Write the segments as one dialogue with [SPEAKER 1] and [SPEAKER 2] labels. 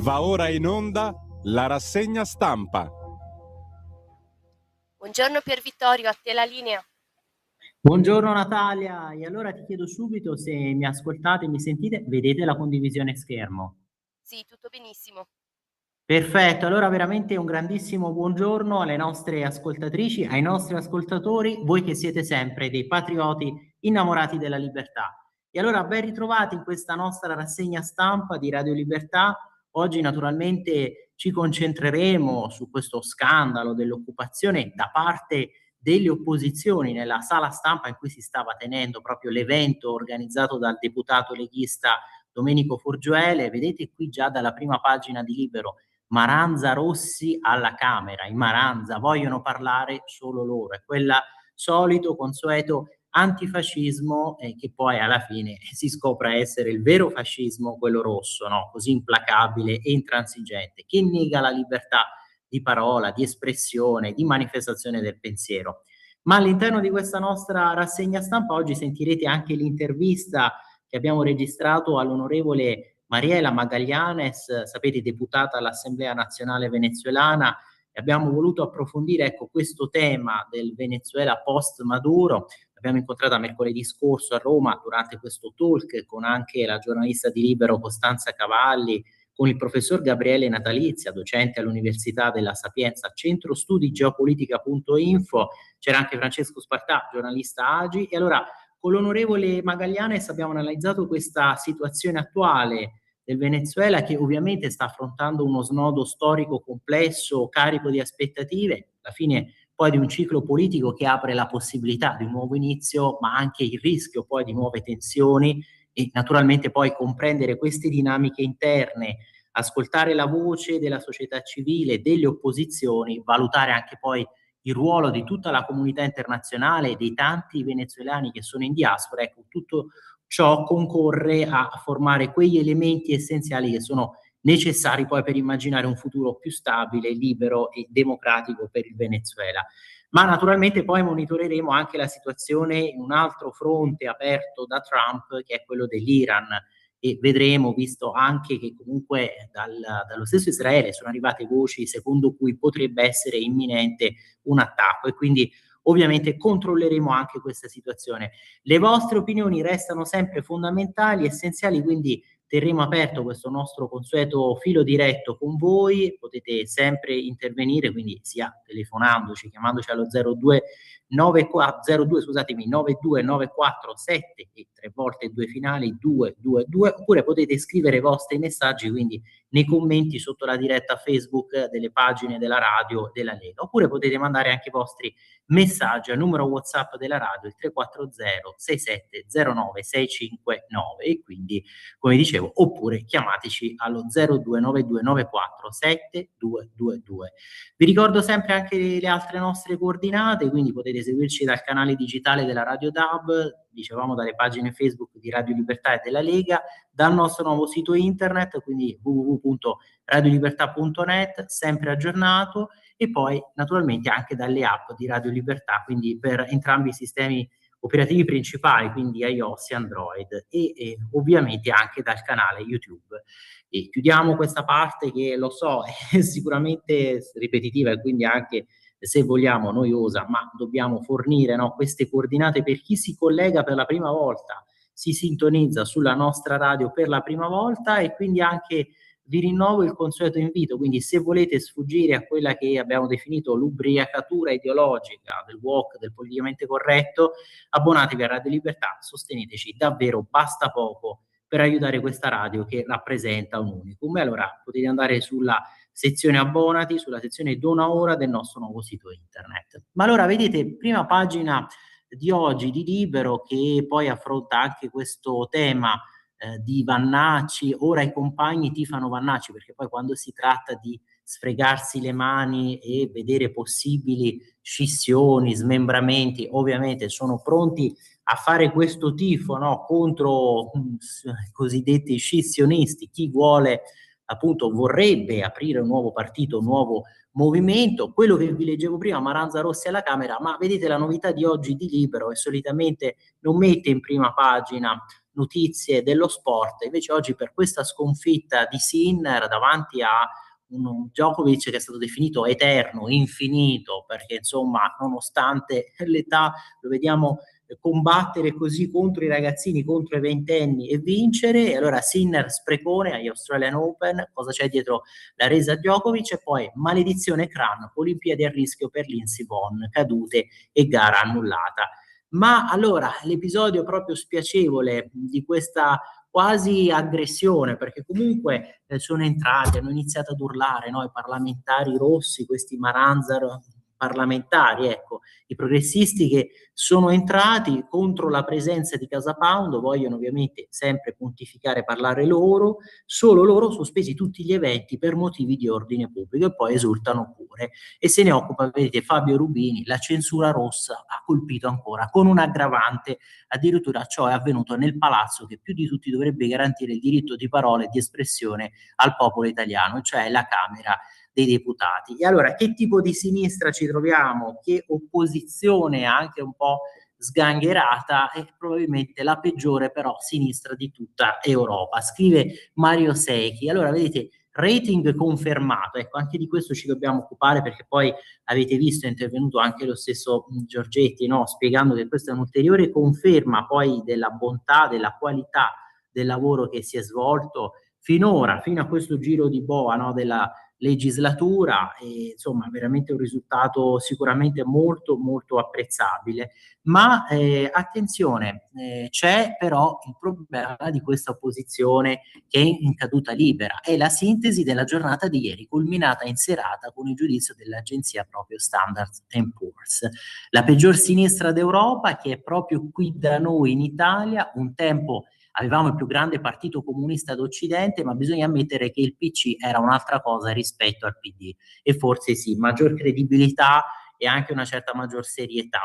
[SPEAKER 1] Va ora in onda la rassegna stampa.
[SPEAKER 2] Buongiorno Pier Vittorio, a te la linea.
[SPEAKER 3] Buongiorno Natalia, e allora ti chiedo subito se mi ascoltate, mi sentite, vedete la condivisione schermo?
[SPEAKER 2] Sì, tutto benissimo.
[SPEAKER 3] Perfetto, allora veramente un grandissimo buongiorno alle nostre ascoltatrici, ai nostri ascoltatori, voi che siete sempre dei patrioti innamorati della libertà. E allora ben ritrovati in questa nostra rassegna stampa di Radio Libertà. Oggi naturalmente ci concentreremo su questo scandalo dell'occupazione da parte delle opposizioni nella sala stampa in cui si stava tenendo proprio l'evento organizzato dal deputato leghista Domenico Forgioele. Vedete qui già dalla prima pagina di Libero: Maranza Rossi alla Camera. In Maranza vogliono parlare solo loro, è quella solito consueto antifascismo che poi alla fine si scopre essere il vero fascismo, quello rosso, no? Così implacabile e intransigente, che nega la libertà di parola, di espressione, di manifestazione del pensiero. Ma all'interno di questa nostra rassegna stampa oggi sentirete anche l'intervista che abbiamo registrato all'onorevole Mariela Magallanes, sapete, deputata all'Assemblea Nazionale Venezuelana. E abbiamo voluto approfondire, ecco, questo tema del Venezuela post Maduro. L'abbiamo incontrata mercoledì scorso a Roma durante questo talk con anche la giornalista di Libero Costanza Cavalli, con il professor Gabriele Natalizia, docente all'Università della Sapienza, centro studi geopolitica.info, c'era anche Francesco Spartà, giornalista AGI. E allora con l'onorevole Magallanes abbiamo analizzato questa situazione attuale del Venezuela, che ovviamente sta affrontando uno snodo storico complesso, carico di aspettative, alla fine poi di un ciclo politico che apre la possibilità di un nuovo inizio, ma anche il rischio poi di nuove tensioni, e naturalmente poi comprendere queste dinamiche interne, ascoltare la voce della società civile, delle opposizioni, valutare anche poi il ruolo di tutta la comunità internazionale e dei tanti venezuelani che sono in diaspora. Ecco, tutto ciò concorre a formare quegli elementi essenziali che sono necessari poi per immaginare un futuro più stabile, libero e democratico per il Venezuela. Ma naturalmente poi monitoreremo anche la situazione in un altro fronte aperto da Trump, che è quello dell'Iran, e vedremo, visto anche che comunque dallo stesso Israele sono arrivate voci secondo cui potrebbe essere imminente un attacco, e quindi ovviamente controlleremo anche questa situazione. Le vostre opinioni restano sempre fondamentali, essenziali, quindi terremo aperto questo nostro consueto filo diretto con voi. Potete sempre intervenire, quindi sia telefonandoci, chiamandoci allo 929447 e 3 volte 2 finali 222, oppure potete scrivere i vostri messaggi, quindi nei commenti sotto la diretta Facebook delle pagine della radio della Lega, oppure potete mandare anche i vostri messaggi al numero WhatsApp della radio, il 340 6709 659, e quindi, come dicevo, oppure chiamateci allo 029294 7222. Vi ricordo sempre anche le altre nostre coordinate, quindi potete seguirci dal canale digitale della Radio DAB, dicevamo dalle pagine Facebook di Radio Libertà e della Lega, dal nostro nuovo sito internet, quindi www.radiolibertà.net, sempre aggiornato, e poi naturalmente anche dalle app di Radio Libertà, quindi per entrambi i sistemi operativi principali, quindi iOS e Android, e ovviamente anche dal canale YouTube. E chiudiamo questa parte che, lo so, è sicuramente ripetitiva e quindi anche, se vogliamo, noiosa, ma dobbiamo fornire, no, queste coordinate per chi si collega per la prima volta, si sintonizza sulla nostra radio per la prima volta, e quindi anche vi rinnovo il consueto invito, quindi se volete sfuggire a quella che abbiamo definito l'ubriacatura ideologica del woke, del politicamente corretto, abbonatevi a Radio Libertà, sosteneteci, davvero basta poco per aiutare questa radio che rappresenta un unicum. E allora potete andare sulla sezione abbonati, sulla sezione dona ora del nostro nuovo sito internet. Ma allora vedete, prima pagina di oggi di Libero, che poi affronta anche questo tema di Vannacci. Ora i compagni tifano Vannacci, perché poi quando si tratta di sfregarsi le mani e vedere possibili scissioni, smembramenti, ovviamente sono pronti a fare questo tifo, no, contro i cosiddetti scissionisti, chi vuole, appunto, vorrebbe aprire un nuovo partito, un nuovo movimento. Quello che vi leggevo prima, Maranza Rossi alla Camera, ma vedete la novità di oggi di Libero, e solitamente non mette in prima pagina notizie dello sport, invece oggi per questa sconfitta di Sinner davanti a un Djokovic che è stato definito eterno, infinito, perché insomma nonostante l'età lo vediamo combattere così contro i ragazzini, contro i ventenni e vincere. E allora Sinner sprecone agli Australian Open, cosa c'è dietro la resa a Djokovic? E poi maledizione Cran, Olimpiadi a rischio per Lindsey Vonn, cadute e gara annullata. Ma allora l'episodio proprio spiacevole di questa quasi aggressione, perché comunque sono entrati, hanno iniziato ad urlare, no? I parlamentari rossi, questi Maranzar parlamentari, ecco, i progressisti che sono entrati contro la presenza di Casa Pound, vogliono ovviamente sempre pontificare, parlare loro, solo loro, sospesi tutti gli eventi per motivi di ordine pubblico, e poi esultano pure. E se ne occupa, vedete, Fabio Rubini. La censura rossa ha colpito ancora, con un aggravante, addirittura ciò è avvenuto nel palazzo che più di tutti dovrebbe garantire il diritto di parola e di espressione al popolo italiano, cioè la Camera dei Deputati. E allora che tipo di sinistra ci troviamo? Che opposizione anche un po' sgangherata, è probabilmente la peggiore però sinistra di tutta Europa, scrive Mario Secchi. Allora vedete, rating confermato, ecco, anche di questo ci dobbiamo occupare, perché poi avete visto è intervenuto anche lo stesso Giorgetti, no? Spiegando che questa è un'ulteriore conferma poi della bontà, della qualità del lavoro che si è svolto finora, fino a questo giro di boa, no? Della legislatura, e insomma veramente un risultato sicuramente molto molto apprezzabile. Ma attenzione, c'è però il problema di questa opposizione che è in caduta libera, è la sintesi della giornata di ieri, culminata in serata con il giudizio dell'agenzia proprio Standard & Poor's, la peggior sinistra d'Europa, che è proprio qui da noi in Italia. Un tempo avevamo il più grande partito comunista d'Occidente, ma bisogna ammettere che il PC era un'altra cosa rispetto al PD, e forse sì, maggior credibilità e anche una certa maggior serietà.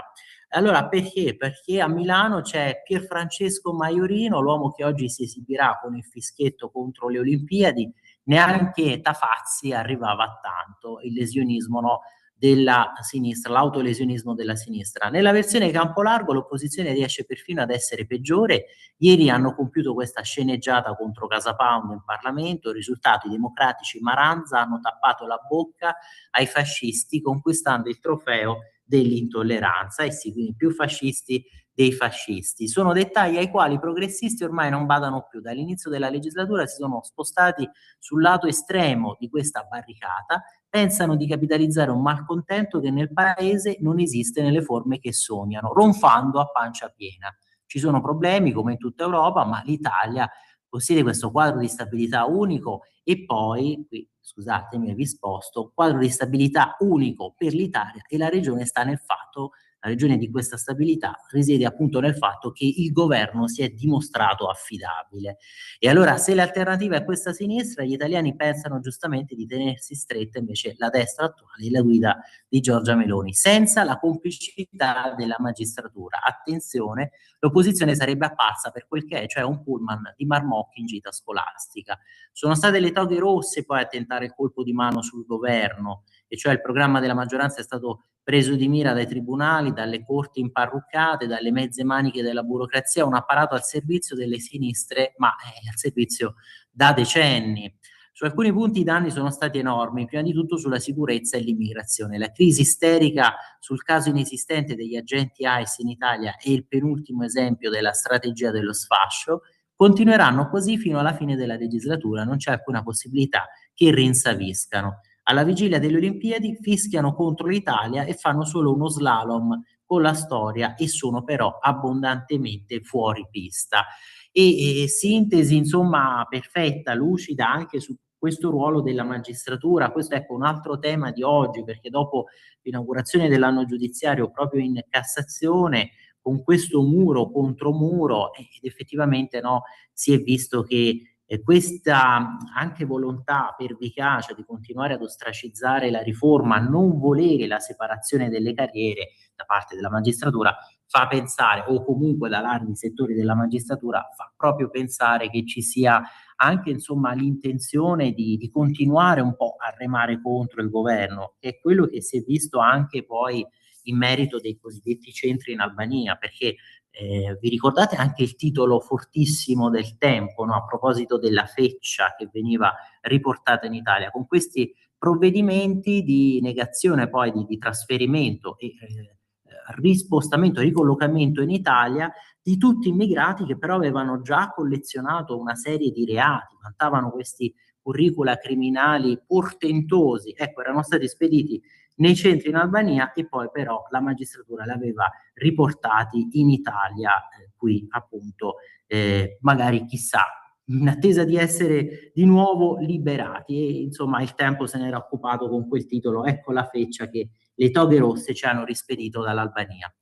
[SPEAKER 3] Allora perché? Perché a Milano c'è Pierfrancesco Maiorino, l'uomo che oggi si esibirà con il fischietto contro le Olimpiadi. Neanche Tafazzi arrivava a tanto, il lesionismo, no, della sinistra, l'autolesionismo della sinistra. Nella versione campo largo l'opposizione riesce perfino ad essere peggiore. Ieri hanno compiuto questa sceneggiata contro Casa Pound in Parlamento, risultato: i democratici Maranza hanno tappato la bocca ai fascisti, conquistando il trofeo dell'intolleranza. E sì, quindi più fascisti dei fascisti. Sono dettagli ai quali i progressisti ormai non badano più. Dall'inizio della legislatura si sono spostati sul lato estremo di questa barricata, pensano di capitalizzare un malcontento che nel paese non esiste nelle forme che sognano, ronfando a pancia piena. Ci sono problemi come in tutta Europa, ma l'Italia possiede questo quadro di stabilità unico. E poi, qui scusatemi, vi sposto, quadro di stabilità unico per l'Italia, e la regione sta nel fatto, la ragione di questa stabilità risiede appunto nel fatto che il governo si è dimostrato affidabile. E allora, se l'alternativa è questa sinistra, gli italiani pensano giustamente di tenersi stretta invece la destra attuale e la guida di Giorgia Meloni, senza la complicità della magistratura. Attenzione, l'opposizione sarebbe apparsa per quel che è, cioè un pullman di marmocchi in gita scolastica. Sono state le toghe rosse poi a tentare il colpo di mano sul governo, e cioè il programma della maggioranza è stato preso di mira dai tribunali, dalle corti imparruccate, dalle mezze maniche della burocrazia, un apparato al servizio delle sinistre, ma al servizio da decenni. Su alcuni punti i danni sono stati enormi, prima di tutto sulla sicurezza e l'immigrazione. La crisi isterica sul caso inesistente degli agenti ICE in Italia è il penultimo esempio della strategia dello sfascio. Continueranno così fino alla fine della legislatura, non c'è alcuna possibilità che rinsaviscano. Alla vigilia delle Olimpiadi fischiano contro l'Italia e fanno solo uno slalom con la storia, e sono però abbondantemente fuori pista. E sintesi insomma perfetta, lucida anche su questo ruolo della magistratura. Questo è, ecco, un altro tema di oggi, perché dopo l'inaugurazione dell'anno giudiziario proprio in Cassazione, con questo muro contro muro, ed effettivamente no, si è visto che questa anche volontà pervicace di continuare ad ostracizzare la riforma, non volere la separazione delle carriere da parte della magistratura, fa pensare, o comunque da larghi settori della magistratura, fa proprio pensare che ci sia anche insomma l'intenzione di continuare un po' a remare contro il governo, che è quello che si è visto anche poi in merito dei cosiddetti centri in Albania, perché vi ricordate anche il titolo fortissimo del Tempo, no? A proposito della feccia che veniva riportata in Italia, con questi provvedimenti di negazione poi di trasferimento e rispostamento, ricollocamento in Italia di tutti immigrati che però avevano già collezionato una serie di reati, vantavano questi curricula criminali portentosi, ecco, erano stati spediti nei centri in Albania e poi però la magistratura li aveva riportati in Italia, qui appunto, magari chissà, in attesa di essere di nuovo liberati e insomma il Tempo se n'era occupato con quel titolo, ecco la feccia che le toghe rosse ci hanno rispedito dall'Albania.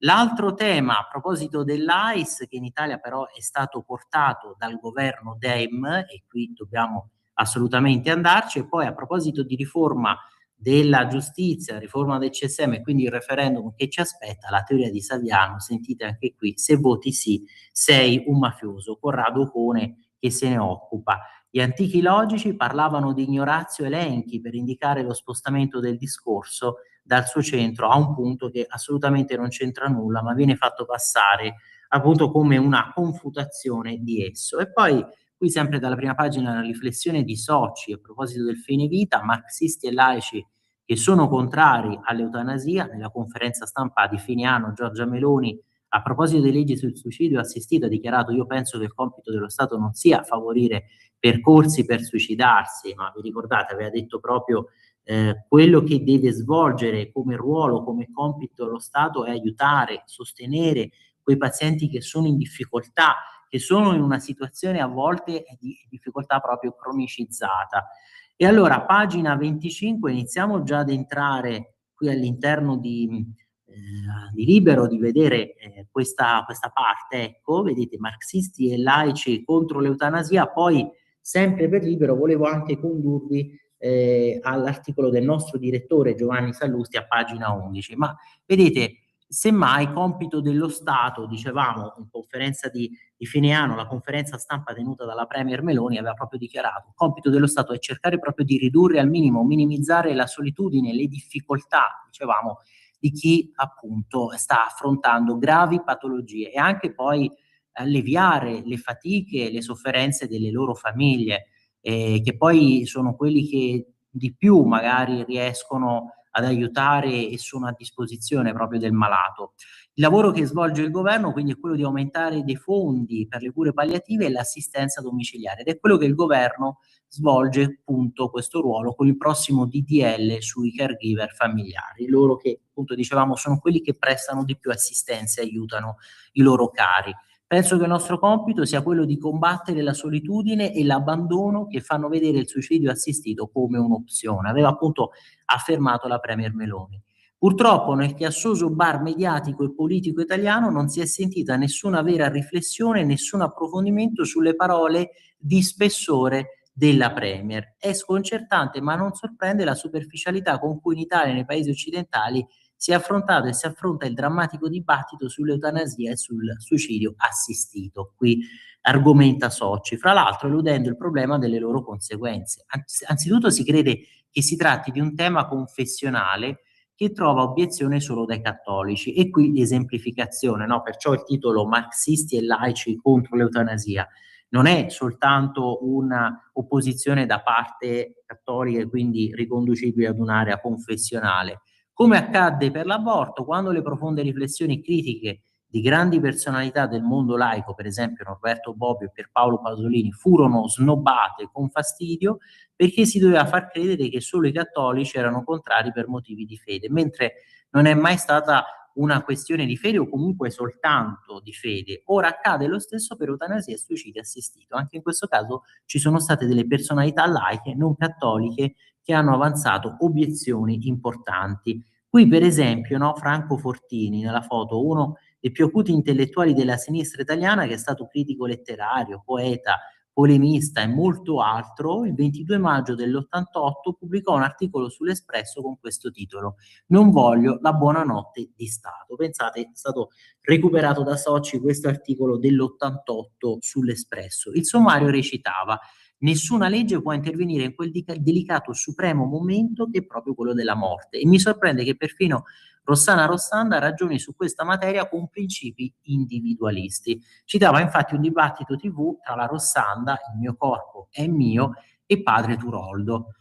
[SPEAKER 3] L'altro tema a proposito dell'AIS, che in Italia però è stato portato dal governo Dem, e qui dobbiamo assolutamente andarci, e poi a proposito di riforma della giustizia, riforma del CSM e quindi il referendum che ci aspetta, la teoria di Saviano, sentite anche qui, se voti sì sei un mafioso, Corrado Ocone che se ne occupa. Gli antichi logici parlavano di ignoratio elenchi per indicare lo spostamento del discorso dal suo centro a un punto che assolutamente non c'entra nulla, ma viene fatto passare appunto come una confutazione di esso. E poi qui sempre dalla prima pagina la riflessione di Soci a proposito del fine vita, marxisti e laici che sono contrari all'eutanasia. Nella conferenza stampa di fine anno Giorgia Meloni a proposito delle leggi sul suicidio assistito ha dichiarato: io penso che il compito dello Stato non sia favorire percorsi per suicidarsi, ma vi ricordate, aveva detto proprio quello che deve svolgere come ruolo, come compito lo Stato è aiutare, sostenere quei pazienti che sono in difficoltà, che sono in una situazione a volte di difficoltà proprio cronicizzata. E allora, pagina 25, iniziamo già ad entrare qui all'interno di Libero, di vedere questa parte, ecco, vedete, marxisti e laici contro l'eutanasia, poi sempre per Libero volevo anche condurvi all'articolo del nostro direttore Giovanni Sallusti a pagina 11, ma vedete, semmai compito dello Stato, dicevamo in conferenza di fine anno, la conferenza stampa tenuta dalla Premier Meloni aveva proprio dichiarato: il compito dello Stato è cercare proprio di ridurre al minimo, minimizzare la solitudine, le difficoltà, dicevamo, di chi appunto sta affrontando gravi patologie e anche poi alleviare le fatiche e le sofferenze delle loro famiglie, che poi sono quelli che di più magari riescono ad aiutare e sono a disposizione proprio del malato. Il lavoro che svolge il governo quindi è quello di aumentare dei fondi per le cure palliative e l'assistenza domiciliare ed è quello che il governo svolge appunto questo ruolo con il prossimo DDL sui caregiver familiari, loro che appunto dicevamo sono quelli che prestano di più assistenza e aiutano i loro cari. Penso che il nostro compito sia quello di combattere la solitudine e l'abbandono che fanno vedere il suicidio assistito come un'opzione, aveva appunto affermato la Premier Meloni. Purtroppo nel chiassoso bar mediatico e politico italiano non si è sentita nessuna vera riflessione, nessun approfondimento sulle parole di spessore della Premier. È sconcertante, ma non sorprende la superficialità con cui in Italia e nei paesi occidentali si è affrontato e si affronta il drammatico dibattito sull'eutanasia e sul suicidio assistito. Qui argomenta Soci, fra l'altro eludendo il problema delle loro conseguenze. Anzitutto si crede che si tratti di un tema confessionale che trova obiezione solo dai cattolici e qui l'esemplificazione, no? Perciò il titolo Marxisti e laici contro l'eutanasia non è soltanto una opposizione da parte cattolica e quindi riconducibile ad un'area confessionale. Come accadde per l'aborto, quando le profonde riflessioni critiche di grandi personalità del mondo laico, per esempio Norberto Bobbio e Pierpaolo Pasolini, furono snobbate con fastidio perché si doveva far credere che solo i cattolici erano contrari per motivi di fede, mentre non è mai stata una questione di fede o comunque soltanto di fede. Ora accade lo stesso per eutanasia e suicidio assistito. Anche in questo caso ci sono state delle personalità laiche non cattoliche che hanno avanzato obiezioni importanti. Qui per esempio, no, Franco Fortini nella foto, uno dei più acuti intellettuali della sinistra italiana che è stato critico letterario, poeta, polemista e molto altro, il 22 maggio dell'88 pubblicò un articolo sull'Espresso con questo titolo: "Non voglio la buonanotte di Stato". Pensate, è stato recuperato da Socci questo articolo dell'88 sull'Espresso. Il sommario recitava: "Nessuna legge può intervenire in quel delicato supremo momento che è proprio quello della morte". E mi sorprende che perfino Rossana Rossanda ragioni su questa materia con principi individualisti. Citava infatti un dibattito TV tra la Rossanda, "Il mio corpo è mio", e padre Turoldo.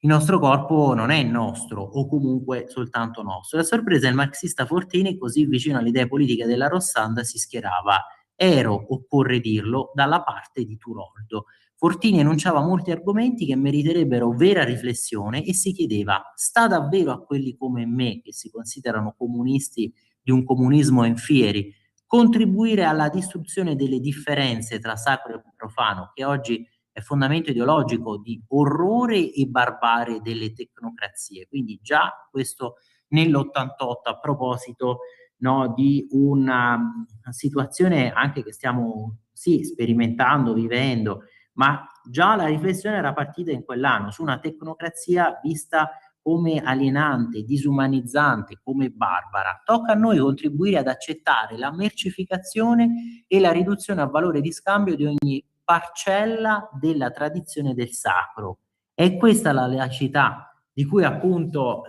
[SPEAKER 3] "Il nostro corpo non è nostro, o comunque soltanto nostro". La sorpresa il marxista Fortini, così vicino alle idee politiche della Rossanda, si schierava, ero, occorre dirlo, dalla parte di Turoldo. Fortini enunciava molti argomenti che meriterebbero vera riflessione e si chiedeva: sta davvero a quelli come me, che si considerano comunisti di un comunismo in fieri, contribuire alla distruzione delle differenze tra sacro e profano, che oggi è fondamento ideologico di orrore e barbarie delle tecnocrazie? Quindi già questo nell'88, a proposito, no, di una situazione anche che stiamo sì sperimentando, vivendo, ma già la riflessione era partita in quell'anno su una tecnocrazia vista come alienante, disumanizzante, come barbara. Tocca a noi contribuire ad accettare la mercificazione e la riduzione a valore di scambio di ogni parcella della tradizione del sacro. È questa la laicità di cui appunto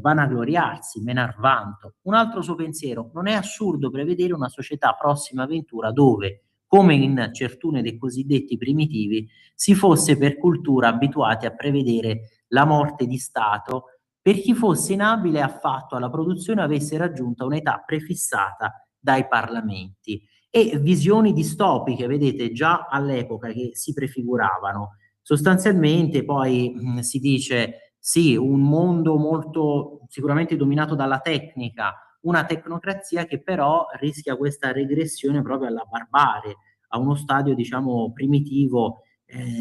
[SPEAKER 3] vanagloriarsi, menar vanto. Un altro suo pensiero: non è assurdo prevedere una società prossima ventura dove, come in certune dei cosiddetti primitivi, si fosse per cultura abituati a prevedere la morte di Stato per chi fosse inabile affatto alla produzione o avesse raggiunto un'età prefissata dai parlamenti. E visioni distopiche, vedete, già all'epoca che si prefiguravano. Sostanzialmente poi si dice sì, un mondo molto sicuramente dominato dalla tecnica, una tecnocrazia che però rischia questa regressione proprio alla barbarie, a uno stadio diciamo primitivo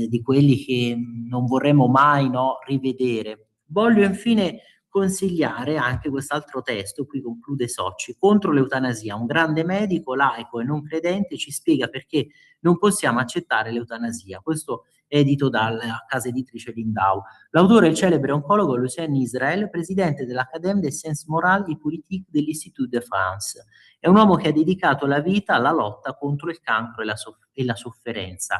[SPEAKER 3] di quelli che non vorremmo mai, no, rivedere. Voglio infine consigliare anche quest'altro testo, qui conclude Socci, "Contro l'eutanasia". Un grande medico, laico e non credente ci spiega perché non possiamo accettare l'eutanasia. Questo è edito dalla casa editrice Lindau. L'autore è il celebre oncologo Lucien Israel, presidente dell'Académie des Sciences Morales et Politiques dell'Institut de France. È un uomo che ha dedicato la vita alla lotta contro il cancro e la sofferenza.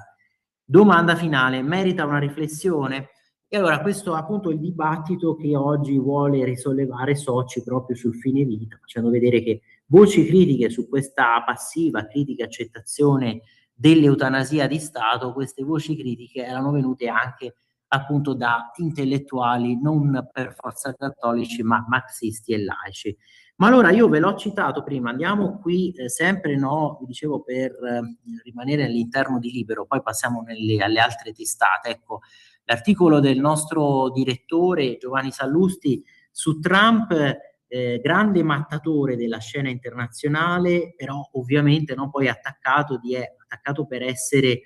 [SPEAKER 3] Domanda finale: merita una riflessione? E allora questo è appunto il dibattito che oggi vuole risollevare Socci proprio sul fine vita, facendo vedere che voci critiche su questa passiva, critica accettazione dell'eutanasia di Stato, queste voci critiche erano venute anche appunto da intellettuali non per forza cattolici, ma marxisti e laici. Ma allora io ve l'ho citato prima, andiamo qui sempre, no, vi dicevo, per rimanere all'interno di Libero, poi passiamo alle altre testate. Ecco, l'articolo del nostro direttore Giovanni Sallusti su Trump, grande mattatore della scena internazionale, però ovviamente no, poi attaccato per essere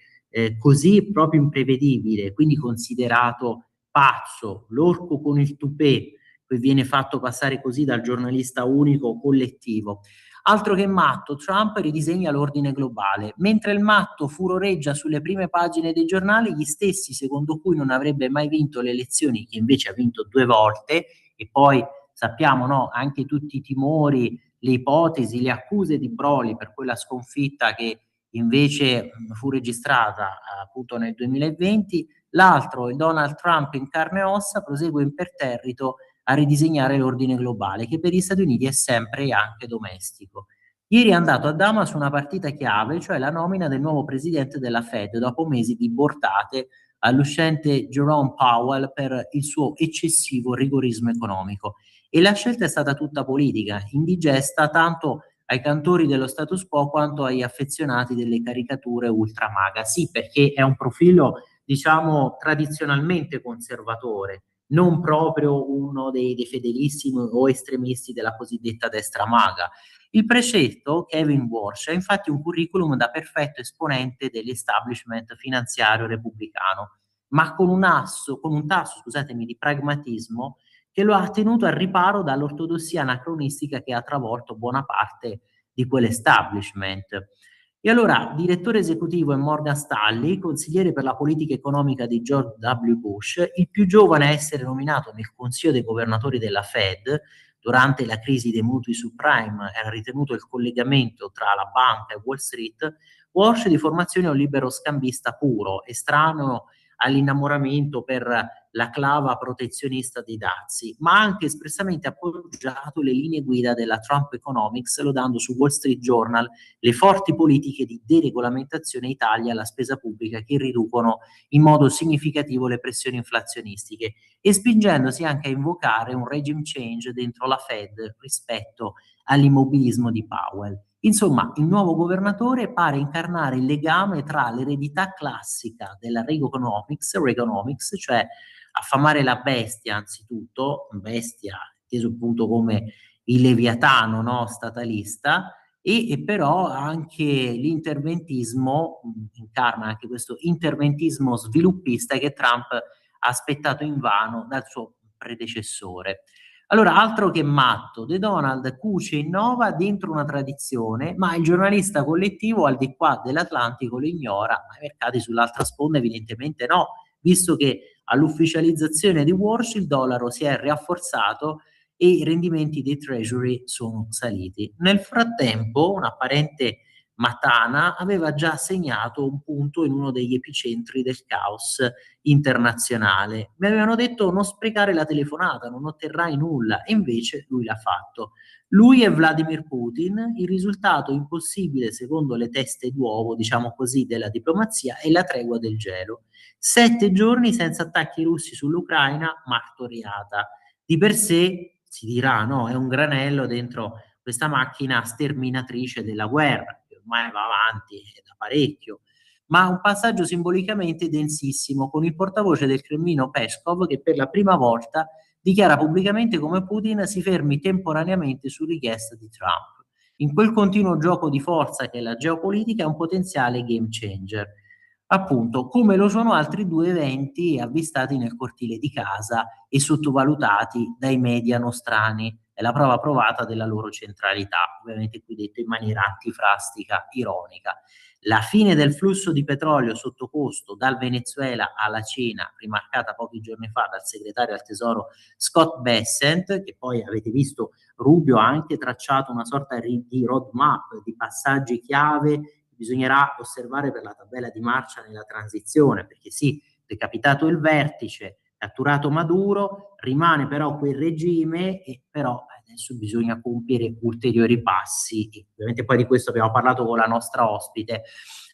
[SPEAKER 3] così proprio imprevedibile, quindi considerato pazzo, l'orco con il tupè, che viene fatto passare così dal giornalista unico collettivo. Altro che matto, Trump ridisegna l'ordine globale. Mentre il matto furoreggia sulle prime pagine dei giornali, gli stessi secondo cui non avrebbe mai vinto le elezioni, che invece ha vinto 2 volte, e poi sappiamo, no, anche tutti i timori, le ipotesi, le accuse di Prodi per quella sconfitta che invece fu registrata appunto nel 2020. L'altro, il Donald Trump in carne e ossa, prosegue imperterrito a ridisegnare l'ordine globale, che per gli Stati Uniti è sempre e anche domestico. Ieri è andato a Dama su una partita chiave, cioè la nomina del nuovo presidente della Fed, dopo mesi di bortate all'uscente Jerome Powell per il suo eccessivo rigorismo economico. E la scelta è stata tutta politica, indigesta tanto ai cantori dello status quo quanto agli affezionati delle caricature ultramaga. Sì, perché è un profilo, diciamo, tradizionalmente conservatore, non proprio uno dei fedelissimi o estremisti della cosiddetta destra maga. Il precetto, Kevin Walsh, ha infatti un curriculum da perfetto esponente dell'establishment finanziario repubblicano, ma con un tasso, scusatemi, di pragmatismo che lo ha tenuto al riparo dall'ortodossia anacronistica che ha travolto buona parte di quell'establishment. E allora, direttore esecutivo è Morgan Stanley, consigliere per la politica economica di George W. Bush, il più giovane a essere nominato nel Consiglio dei governatori della Fed. Durante la crisi dei mutui subprime era ritenuto il collegamento tra la banca e Wall Street. Walsh di formazione è un libero scambista puro, estraneo all'innamoramento per la clava protezionista dei dazi, ma ha anche espressamente appoggiato le linee guida della Trump Economics, lodando su Wall Street Journal le forti politiche di deregolamentazione e tagli alla spesa pubblica che riducono in modo significativo le pressioni inflazionistiche e spingendosi anche a invocare un regime change dentro la Fed rispetto all'immobilismo di Powell. Insomma, il nuovo governatore pare incarnare il legame tra l'eredità classica della Reaganomics, cioè affamare la bestia anzitutto, bestia inteso appunto come il leviatano, no, statalista, e però anche l'interventismo, incarna anche questo interventismo sviluppista che Trump ha aspettato invano dal suo predecessore. Allora, altro che matto, De Donald cuce e innova dentro una tradizione, ma il giornalista collettivo al di qua dell'Atlantico lo ignora, ma i mercati sull'altra sponda evidentemente no, visto che all'ufficializzazione di Walsh il dollaro si è rafforzato e i rendimenti dei treasury sono saliti. Nel frattempo, un apparente Matana aveva già segnato un punto in uno degli epicentri del caos internazionale. Mi avevano detto non sprecare la telefonata, non otterrai nulla, e invece lui l'ha fatto. Lui e Vladimir Putin, il risultato impossibile secondo le teste d'uovo, diciamo così, della diplomazia è la tregua del gelo. 7 giorni senza attacchi russi sull'Ucraina, martoriata. Di per sé si dirà, no, è un granello dentro questa macchina sterminatrice della guerra, che ormai va avanti da parecchio, ma un passaggio simbolicamente densissimo, con il portavoce del Cremlino Peskov che per la prima volta dichiara pubblicamente come Putin si fermi temporaneamente su richiesta di Trump. In quel continuo gioco di forza che è la geopolitica è un potenziale game changer. Appunto, come lo sono altri 2 eventi avvistati nel cortile di casa e sottovalutati dai media nostrani. È la prova provata della loro centralità, ovviamente qui detto in maniera antifrastica, ironica. La fine del flusso di petrolio sotto costo dal Venezuela alla Cina, rimarcata pochi giorni fa dal segretario al Tesoro Scott Bessent, che poi avete visto Rubio ha anche tracciato una sorta di roadmap, di passaggi chiave bisognerà osservare per la tabella di marcia nella transizione, perché sì, decapitato il vertice, catturato Maduro, rimane però quel regime e però adesso bisogna compiere ulteriori passi e ovviamente poi di questo abbiamo parlato con la nostra ospite,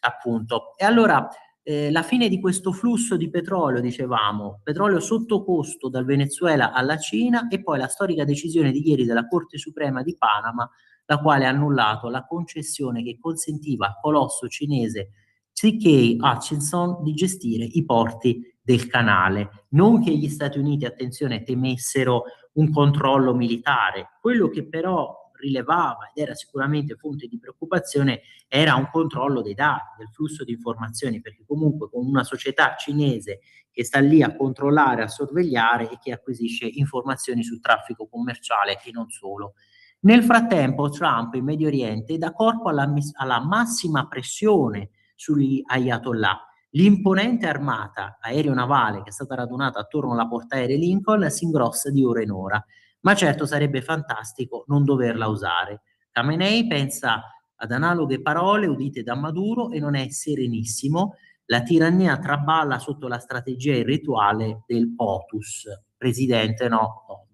[SPEAKER 3] appunto. E allora la fine di questo flusso di petrolio, dicevamo, petrolio sotto costo dal Venezuela alla Cina e poi la storica decisione di ieri della Corte Suprema di Panama, la quale ha annullato la concessione che consentiva al colosso cinese C.K. Hutchinson di gestire i porti del canale. Non che gli Stati Uniti, attenzione, temessero un controllo militare, quello che però rilevava ed era sicuramente fonte di preoccupazione era un controllo dei dati, del flusso di informazioni, perché comunque con una società cinese che sta lì a controllare, a sorvegliare e che acquisisce informazioni sul traffico commerciale e non solo. Nel frattempo Trump in Medio Oriente dà corpo alla massima pressione sugli ayatollah. L'imponente armata aeronavale che è stata radunata attorno alla portaerei Lincoln si ingrossa di ora in ora, ma certo sarebbe fantastico non doverla usare. Khamenei pensa ad analoghe parole udite da Maduro e non è serenissimo. La tirannia traballa sotto la strategia irrituale del POTUS, presidente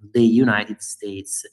[SPEAKER 3] degli United States.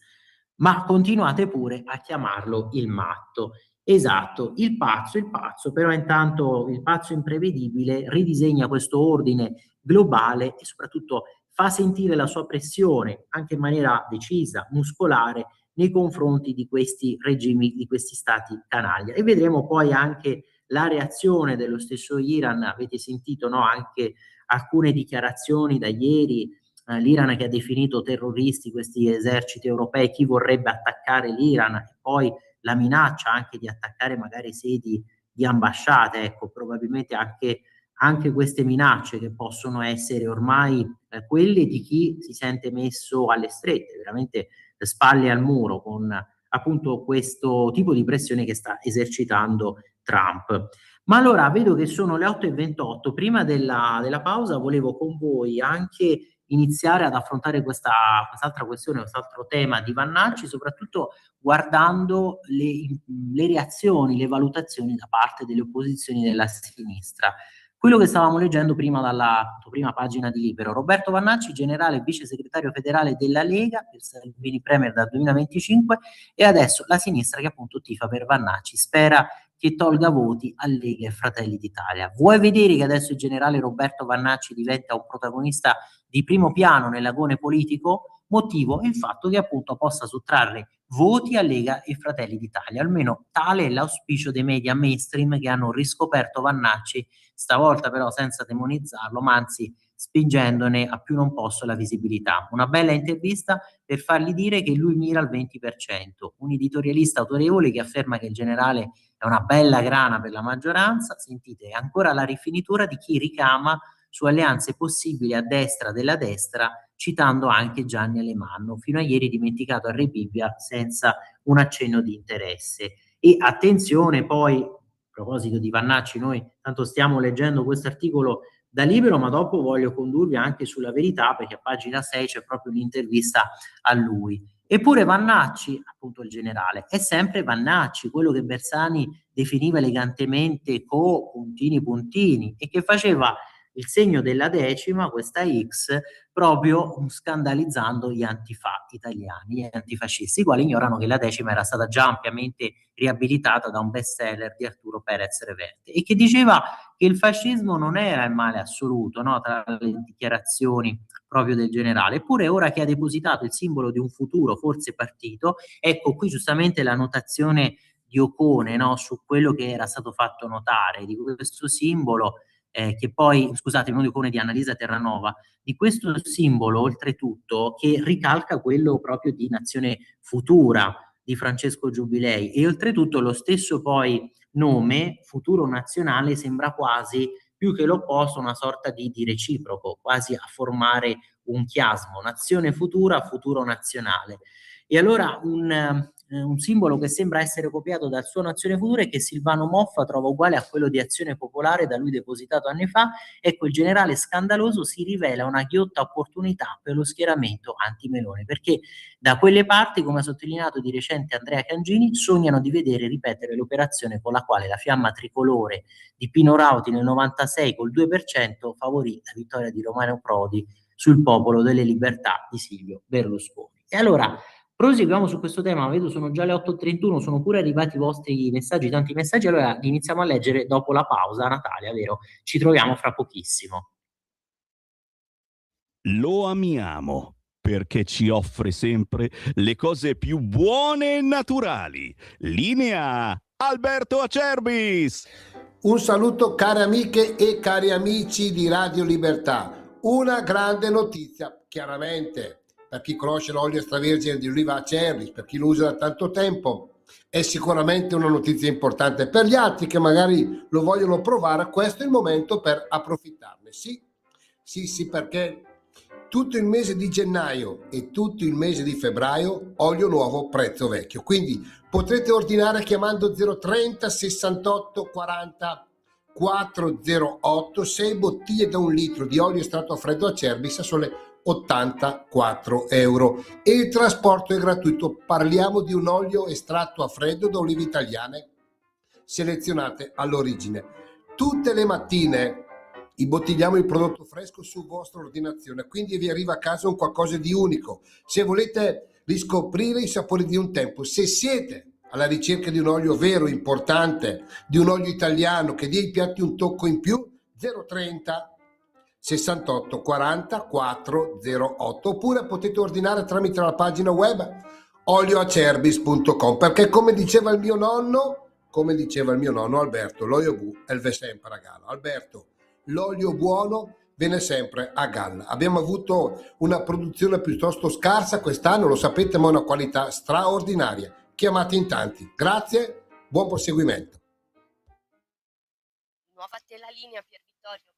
[SPEAKER 3] Ma continuate pure a chiamarlo il matto. Esatto, il pazzo, però intanto il pazzo imprevedibile ridisegna questo ordine globale e soprattutto fa sentire la sua pressione anche in maniera decisa, muscolare, nei confronti di questi regimi, di questi stati canaglia. E vedremo poi anche la reazione dello stesso Iran, avete sentito anche alcune dichiarazioni da ieri, l'Iran che ha definito terroristi questi eserciti europei, chi vorrebbe attaccare l'Iran, e poi la minaccia anche di attaccare magari sedi di ambasciate, ecco, probabilmente anche queste minacce che possono essere ormai quelle di chi si sente messo alle strette, veramente spalle al muro, con appunto questo tipo di pressione che sta esercitando Trump. Ma allora vedo che sono le 8:28. Prima della pausa volevo con voi anche iniziare ad affrontare quest'altra questione, quest'altro tema di Vannacci, soprattutto guardando le reazioni, le valutazioni da parte delle opposizioni della sinistra. Quello che stavamo leggendo prima dalla prima pagina di Libero: Roberto Vannacci, generale e vice segretario federale della Lega, per Salvini Premier dal 2025, e adesso la sinistra che appunto tifa per Vannacci, spera che tolga voti a Lega e Fratelli d'Italia. Vuoi vedere che adesso il generale Roberto Vannacci diventa un protagonista di primo piano nell'agone politico? Motivo è il fatto che appunto possa sottrarre voti a Lega e Fratelli d'Italia. Almeno tale è l'auspicio dei media mainstream che hanno riscoperto Vannacci, stavolta però senza demonizzarlo, ma anzi spingendone a più non posso la visibilità. Una bella intervista per fargli dire che lui mira al 20%. Un editorialista autorevole che afferma che il generale è una bella grana per la maggioranza. Sentite, è ancora la rifinitura di chi ricama su alleanze possibili a destra della destra, citando anche Gianni Alemanno, fino a ieri dimenticato a Re Bibbia senza un accenno di interesse. E attenzione poi, a proposito di Vannacci, noi tanto stiamo leggendo questo articolo da Libero, ma dopo voglio condurvi anche sulla Verità, perché a pagina 6 c'è proprio un'intervista a lui. Eppure Vannacci, appunto il generale, è sempre Vannacci, quello che Bersani definiva elegantemente puntini puntini, e che faceva il segno della decima, questa X, proprio scandalizzando gli antifa italiani, gli antifascisti, i quali ignorano che la decima era stata già ampiamente riabilitata da un bestseller di Arturo Perez Reverte, e che diceva che il fascismo non era il male assoluto, no? Tra le dichiarazioni proprio del generale. Eppure ora che ha depositato il simbolo di un futuro forse partito, ecco qui giustamente la notazione di Ocone, no? Su quello che era stato fatto notare di questo simbolo, che poi, scusate, non di Ocone, di Annalisa Terranova, di questo simbolo oltretutto che ricalca quello proprio di Nazione Futura di Francesco Giubilei, e oltretutto lo stesso poi nome Futuro Nazionale sembra quasi più che l'opposto una sorta di reciproco, quasi a formare un chiasmo: nazione futura, futuro nazionale. E allora un simbolo che sembra essere copiato dal suo Nazione Futura e che Silvano Moffa trova uguale a quello di Azione Popolare da lui depositato anni fa. Ecco, il generale scandaloso si rivela una ghiotta opportunità per lo schieramento anti-Meloni, perché da quelle parti, come ha sottolineato di recente Andrea Cangini, sognano di vedere ripetere l'operazione con la quale la fiamma tricolore di Pino Rauti nel 96 col 2% favorì la vittoria di Romano Prodi sul Popolo delle Libertà di Silvio Berlusconi. E allora proseguiamo su questo tema, vedo sono già le 8:31, sono pure arrivati i vostri messaggi, tanti messaggi, allora li iniziamo a leggere dopo la pausa. Natalia, vero? Ci troviamo fra pochissimo.
[SPEAKER 4] Lo amiamo perché ci offre sempre le cose più buone e naturali. Linea Alberto Acerbis.
[SPEAKER 5] Un saluto care amiche e cari amici di Radio Libertà. Una grande notizia, chiaramente, per chi conosce l'olio extravergine di oliva Acerbis, per chi lo usa da tanto tempo, è sicuramente una notizia importante. Per gli altri che magari lo vogliono provare, questo è il momento per approfittarne. Sì, perché tutto il mese di gennaio e tutto il mese di febbraio olio nuovo prezzo vecchio, quindi potrete ordinare chiamando 030 68 40 408 6 bottiglie da 1 litro di olio estratto a freddo Acerbis a sole 84 euro e il trasporto è gratuito. Parliamo di un olio estratto a freddo da olive italiane selezionate all'origine. Tutte le mattine imbottigliamo il prodotto fresco su vostra ordinazione, quindi vi arriva a casa un qualcosa di unico. Se volete riscoprire i sapori di un tempo, se siete alla ricerca di un olio vero, importante, di un olio italiano che dia ai piatti un tocco in più, 030 68 40 408, oppure potete ordinare tramite la pagina web olioacerbis.com, perché come diceva il mio nonno Alberto, l'olio bu è il ve sempre a galla. Alberto, l'olio buono viene sempre a galla. Abbiamo avuto una produzione piuttosto scarsa quest'anno, lo sapete, ma una qualità straordinaria. Chiamate in tanti. Grazie, buon proseguimento.
[SPEAKER 2] Nuova a te la linea, Pier Vittorio.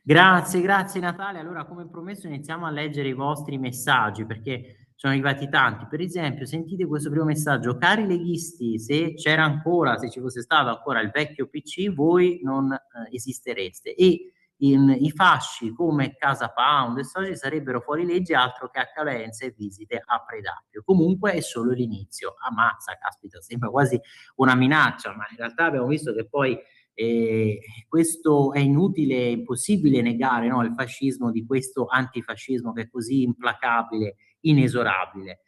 [SPEAKER 3] Grazie Natalia. Allora, come promesso, iniziamo a leggere i vostri messaggi, perché sono arrivati tanti. Per esempio, sentite questo primo messaggio: cari leghisti, se c'era ancora, se ci fosse stato ancora il vecchio PC, voi non esistereste, e i fasci come Casa Pound e Soci sarebbero fuori legge, altro che accalenze e visite a Predappio. Comunque è solo l'inizio. Ammazza, caspita, sembra quasi una minaccia, ma in realtà abbiamo visto che poi questo è inutile, è impossibile negare, no, il fascismo di questo antifascismo che è così implacabile, inesorabile.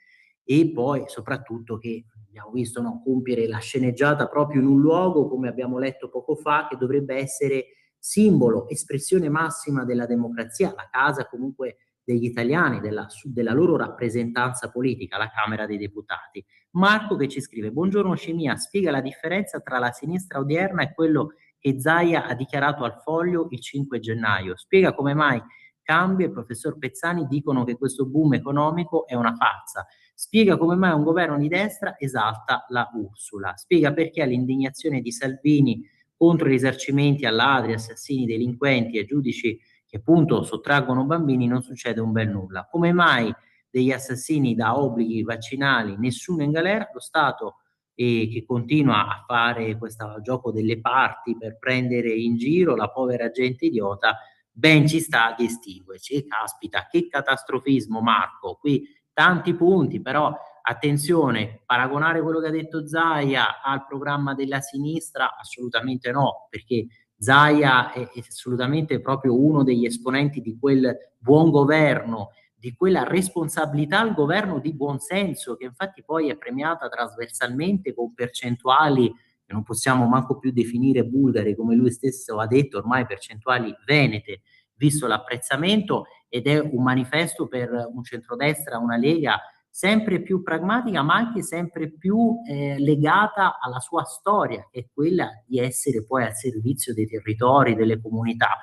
[SPEAKER 3] E poi soprattutto che abbiamo visto, no, compiere la sceneggiata proprio in un luogo, come abbiamo letto poco fa, che dovrebbe essere simbolo, espressione massima della democrazia, la casa comunque degli italiani, della loro rappresentanza politica, la Camera dei Deputati. Marco che ci scrive: buongiorno Scimia, spiega la differenza tra la sinistra odierna e quello che Zaia ha dichiarato al Foglio il 5 gennaio. Spiega come mai Cambio e il professor Pezzani dicono che questo boom economico è una farsa. Spiega come mai un governo di destra esalta la Ursula. Spiega perché l'indignazione di Salvini contro i risarcimenti a ladri, assassini, delinquenti e giudici che appunto sottraggono bambini non succede un bel nulla. Come mai degli assassini da obblighi vaccinali nessuno in galera, lo Stato che continua a fare questo gioco delle parti per prendere in giro la povera gente idiota, ben ci sta di estinguerci. E caspita, che catastrofismo, Marco, qui tanti punti, però attenzione, paragonare quello che ha detto Zaia al programma della sinistra assolutamente no, perché Zaia è assolutamente proprio uno degli esponenti di quel buon governo, di quella responsabilità al governo di buonsenso, che infatti poi è premiata trasversalmente con percentuali che non possiamo manco più definire bulgare, come lui stesso ha detto, ormai percentuali venete, visto l'apprezzamento, ed è un manifesto per un centrodestra, una Lega sempre più pragmatica, ma anche sempre più legata alla sua storia, che è quella di essere poi al servizio dei territori, delle comunità.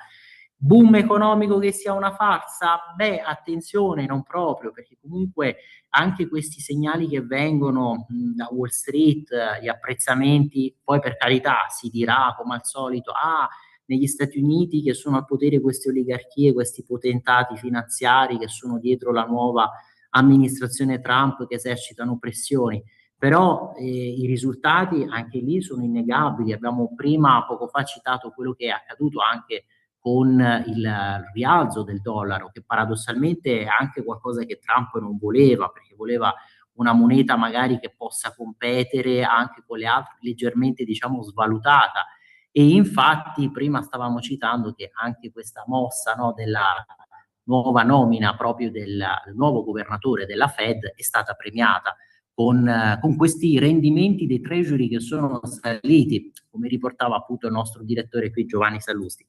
[SPEAKER 3] Boom economico che sia una farsa? Beh, attenzione, non proprio, perché comunque anche questi segnali che vengono da Wall Street, gli apprezzamenti, poi per carità si dirà come al solito, negli Stati Uniti che sono al potere queste oligarchie, questi potentati finanziari che sono dietro la nuova amministrazione Trump che esercitano pressioni, però i risultati anche lì sono innegabili. Abbiamo prima, poco fa, citato quello che è accaduto anche con il rialzo del dollaro, che paradossalmente è anche qualcosa che Trump non voleva, perché voleva una moneta magari che possa competere anche con le altre, leggermente diciamo svalutata. E infatti prima stavamo citando che anche questa mossa, no, della nuova nomina proprio del nuovo governatore della Fed è stata premiata con questi rendimenti dei treasury che sono saliti, come riportava appunto il nostro direttore qui Giovanni Sallusti.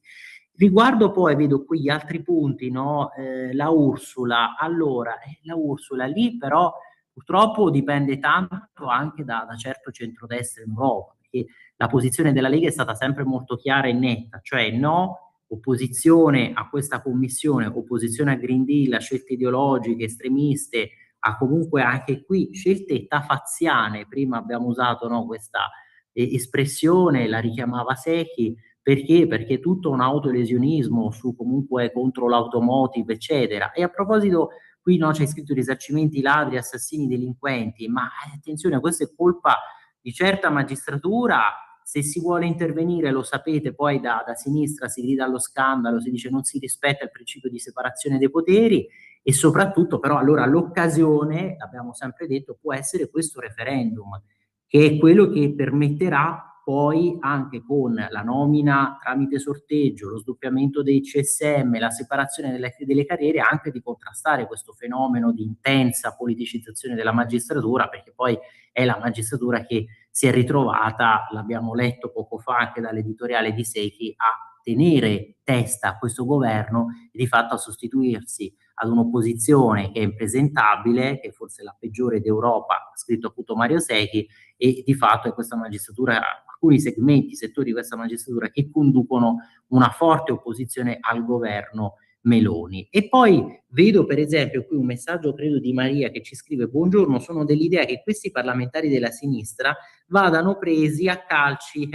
[SPEAKER 3] Riguardo poi, vedo qui gli altri punti, no? La Ursula, allora, la Ursula lì però purtroppo dipende tanto anche da certo centrodestra in Europa, perché la posizione della Lega è stata sempre molto chiara e netta, cioè no, opposizione a questa commissione, opposizione a Green Deal, a scelte ideologiche, estremiste, a comunque anche qui scelte tafaziane. Prima abbiamo usato, no, questa espressione, la richiamava Secchi, perché? Perché tutto un autolesionismo su comunque contro l'automotive, eccetera. E a proposito, qui no, c'è scritto risarcimenti ladri, assassini, delinquenti, ma attenzione, questa è colpa di certa magistratura. Se si vuole intervenire, lo sapete, poi da sinistra si grida allo scandalo, si dice non si rispetta il principio di separazione dei poteri, e soprattutto però allora l'occasione, abbiamo sempre detto, può essere questo referendum, che è quello che permetterà poi anche con la nomina tramite sorteggio, lo sdoppiamento dei CSM, la separazione delle carriere, anche di contrastare questo fenomeno di intensa politicizzazione della magistratura, perché poi è la magistratura che si è ritrovata, l'abbiamo letto poco fa anche dall'editoriale di Secchi, a tenere testa a questo governo e di fatto a sostituirsi ad un'opposizione che è impresentabile, che è forse la peggiore d'Europa, ha scritto appunto Mario Secchi, e di fatto è questa magistratura, alcuni settori di questa magistratura che conducono una forte opposizione al governo Meloni. E poi vedo per esempio qui un messaggio, credo, di Maria, che ci scrive: buongiorno, sono dell'idea che questi parlamentari della sinistra vadano presi a calci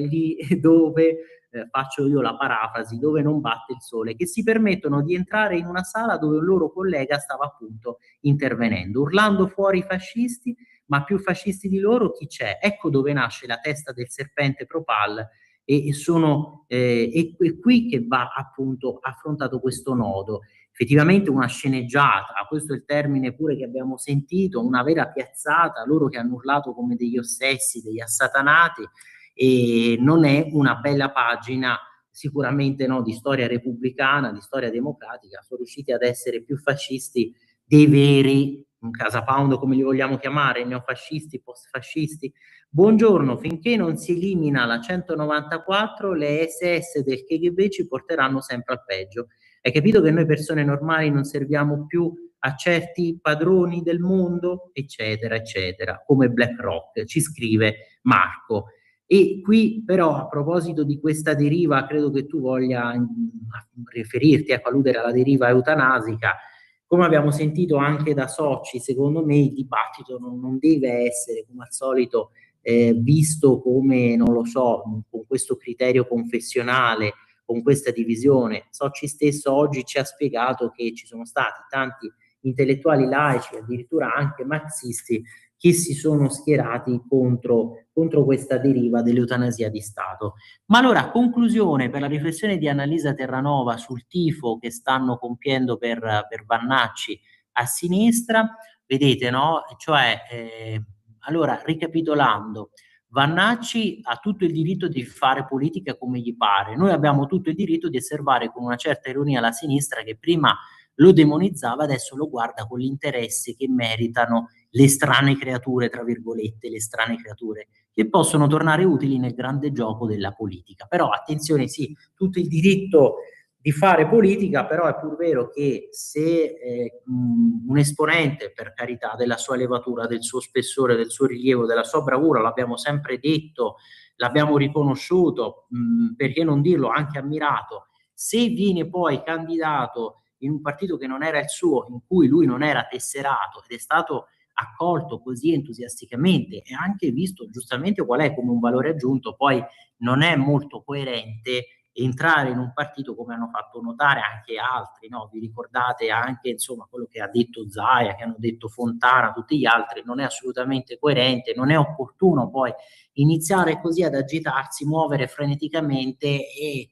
[SPEAKER 3] lì dove, faccio io la parafrasi, dove non batte il sole, che si permettono di entrare in una sala dove un loro collega stava appunto intervenendo, urlando fuori i fascisti, ma più fascisti di loro chi c'è? Ecco dove nasce la testa del serpente Propal, e è qui che va appunto affrontato questo nodo. Effettivamente una sceneggiata, questo è il termine pure che abbiamo sentito, una vera piazzata, loro che hanno urlato come degli ossessi, degli assatanati, e non è una bella pagina sicuramente, no, di storia repubblicana, di storia democratica. Sono riusciti ad essere più fascisti dei veri, in casa Pound come li vogliamo chiamare, neofascisti, postfascisti. Buongiorno, finché non si elimina la 194, le SS del KGB ci porteranno sempre al peggio. Hai capito che noi persone normali non serviamo più a certi padroni del mondo, eccetera, eccetera, come BlackRock, ci scrive Marco. E qui però, a proposito di questa deriva, credo che tu voglia riferirti, alludere alla deriva eutanasica. Come abbiamo sentito anche da Socci, secondo me il dibattito non deve essere, come al solito, visto come, non lo so, con questo criterio confessionale, con questa divisione. Socci stesso oggi ci ha spiegato che ci sono stati tanti intellettuali laici, addirittura anche marxisti, che si sono schierati contro questa deriva dell'eutanasia di Stato. Ma allora, a conclusione, per la riflessione di Annalisa Terranova sul tifo che stanno compiendo per Vannacci a sinistra, vedete, no? Cioè, allora, ricapitolando, Vannacci ha tutto il diritto di fare politica come gli pare. Noi abbiamo tutto il diritto di osservare con una certa ironia la sinistra che prima lo demonizzava, adesso lo guarda con l'interesse che meritano le strane creature, tra virgolette, le strane creature che possono tornare utili nel grande gioco della politica. Però attenzione, sì, tutto il diritto di fare politica, però è pur vero che se un esponente, per carità, della sua levatura, del suo spessore, del suo rilievo, della sua bravura, l'abbiamo sempre detto, l'abbiamo riconosciuto, perché non dirlo, anche ammirato, se viene poi candidato in un partito che non era il suo, in cui lui non era tesserato ed è stato accolto così entusiasticamente e anche visto giustamente qual è come un valore aggiunto, poi non è molto coerente entrare in un partito, come hanno fatto notare anche altri, no? Vi ricordate anche, insomma, quello che ha detto Zaia, che hanno detto Fontana, tutti gli altri, non è assolutamente coerente, non è opportuno poi iniziare così ad agitarsi, muovere freneticamente e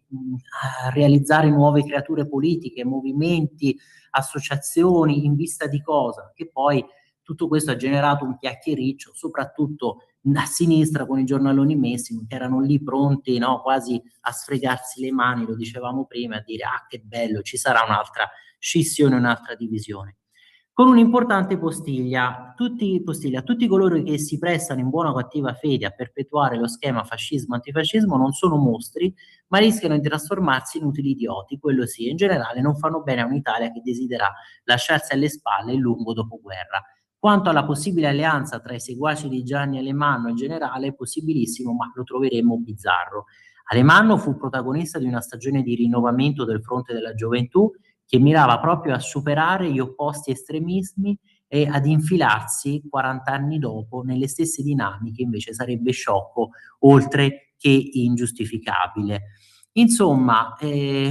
[SPEAKER 3] realizzare nuove creature politiche, movimenti, associazioni, in vista di cosa? Che poi tutto questo ha generato un chiacchiericcio, soprattutto a sinistra con i giornaloni messi, che erano lì pronti, no, quasi a sfregarsi le mani, lo dicevamo prima, a dire ah che bello, ci sarà un'altra scissione, un'altra divisione. Con un'importante postilla, tutti coloro che si prestano in buona o cattiva fede a perpetuare lo schema fascismo-antifascismo non sono mostri, ma rischiano di trasformarsi in utili idioti, quello sì, in generale non fanno bene a un'Italia che desidera lasciarsi alle spalle il lungo dopoguerra. Quanto alla possibile alleanza tra i seguaci di Gianni Alemanno in generale, è possibilissimo, ma lo troveremmo bizzarro. Alemanno fu protagonista di una stagione di rinnovamento del fronte della gioventù che mirava proprio a superare gli opposti estremismi e ad infilarsi 40 anni dopo nelle stesse dinamiche. Invece sarebbe sciocco, oltre che ingiustificabile. Insomma,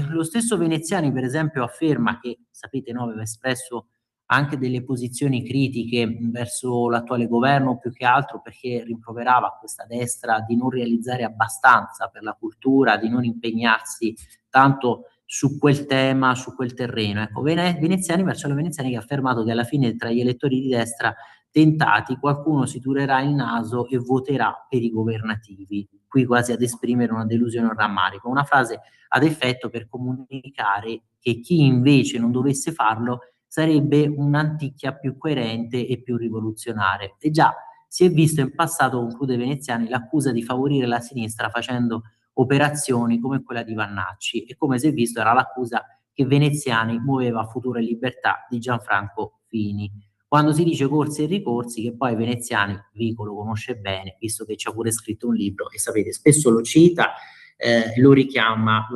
[SPEAKER 3] lo stesso Veneziani, per esempio, afferma che, sapete, no, aveva espresso anche delle posizioni critiche verso l'attuale governo, più che altro perché rimproverava a questa destra di non realizzare abbastanza per la cultura, di non impegnarsi tanto su quel tema, su quel terreno. Ecco, Marcello Veneziani, che ha affermato che alla fine tra gli elettori di destra tentati qualcuno si turerà il naso e voterà per i governativi, qui quasi ad esprimere una delusione o un rammarico, una frase ad effetto per comunicare che chi invece non dovesse farlo sarebbe un'anticchia più coerente e più rivoluzionaria. E già si è visto in passato, conclude Veneziani, l'accusa di favorire la sinistra facendo operazioni come quella di Vannacci, e come si è visto era l'accusa che Veneziani muoveva a Futuro e Libertà di Gianfranco Fini. Quando si dice corsi e ricorsi, che poi Veneziani, Vico lo conosce bene, visto che ci ha pure scritto un libro e sapete, spesso lo cita, lo richiama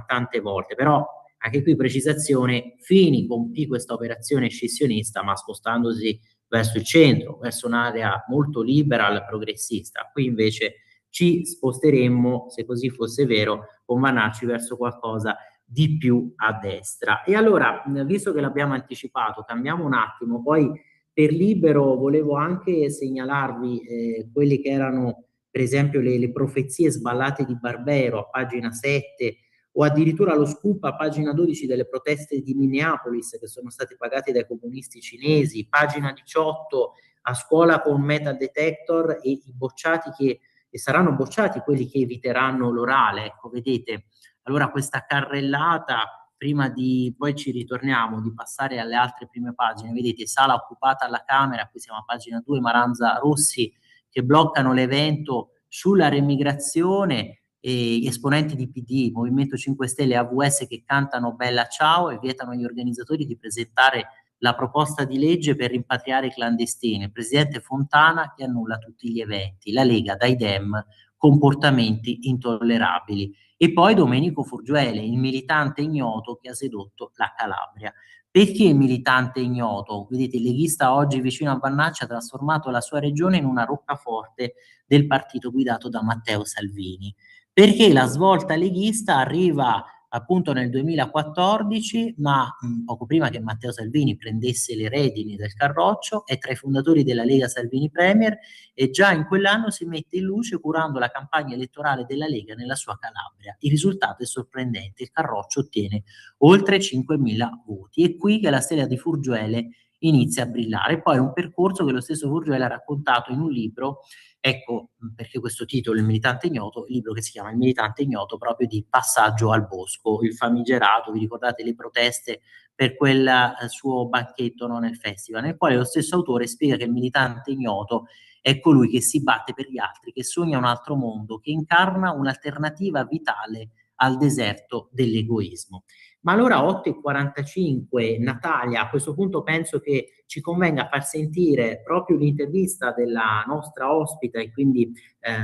[SPEAKER 3] tante volte, però Anche qui precisazione, Fini compì questa operazione scissionista ma spostandosi verso il centro, verso un'area molto liberal progressista. Qui invece ci sposteremmo, se così fosse vero, con Vannacci verso qualcosa di più a destra. E allora, visto che l'abbiamo anticipato, cambiamo un attimo, poi per Libero volevo anche segnalarvi quelli che erano per esempio le profezie sballate di Barbero a pagina 7, o addirittura lo scoop a pagina 12 delle proteste di Minneapolis che sono state pagate dai comunisti cinesi, pagina 18 a scuola con metal detector e i bocciati e saranno bocciati quelli che eviteranno l'orale. Ecco, vedete, allora questa carrellata, prima di, poi ci ritorniamo, di passare alle altre prime pagine, vedete, sala occupata alla Camera, qui siamo a pagina 2, Maranza Rossi, che bloccano l'evento sulla remigrazione, e esponenti di PD, Movimento 5 Stelle e AVS che cantano Bella Ciao e vietano agli organizzatori di presentare la proposta di legge per rimpatriare i clandestini. Il presidente Fontana che annulla tutti gli eventi. La Lega dai Dem, comportamenti intollerabili. E poi Domenico Furgiuele, il militante ignoto che ha sedotto la Calabria. Perché il militante ignoto? Vedete, il leghista oggi vicino a Vannacci ha trasformato la sua regione in una roccaforte del partito guidato da Matteo Salvini. Perché la svolta leghista arriva appunto nel 2014, ma poco prima che Matteo Salvini prendesse le redini del carroccio, è tra i fondatori della Lega Salvini Premier e già in quell'anno si mette in luce curando la campagna elettorale della Lega nella sua Calabria. Il risultato è sorprendente, il carroccio ottiene oltre 5.000 voti. È qui che la stella di Furgiuele inizia a brillare. Poi un percorso che lo stesso Furgiuele ha raccontato in un libro. Ecco perché questo titolo, Il militante ignoto, il libro che si chiama Il militante ignoto, proprio di Passaggio al bosco, il famigerato, vi ricordate le proteste per quel suo banchetto, no, nel festival, nel quale lo stesso autore spiega che il militante ignoto è colui che si batte per gli altri, che sogna un altro mondo, che incarna un'alternativa vitale al deserto dell'egoismo. Ma allora 8:45, Natalia, a questo punto penso che ci convenga far sentire proprio l'intervista della nostra ospite e quindi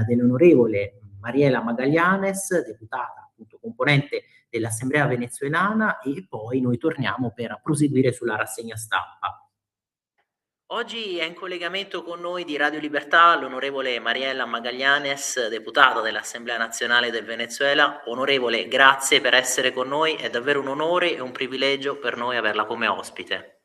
[SPEAKER 3] dell'onorevole Mariela Magallanes, deputata, appunto componente dell'Assemblea venezuelana, e poi noi torniamo per proseguire sulla rassegna stampa. Oggi è in collegamento con noi di Radio Libertà l'onorevole Mariela Magallanes, deputata dell'Assemblea Nazionale del Venezuela. Onorevole, grazie per essere con noi, è davvero un onore e un privilegio per noi averla come ospite.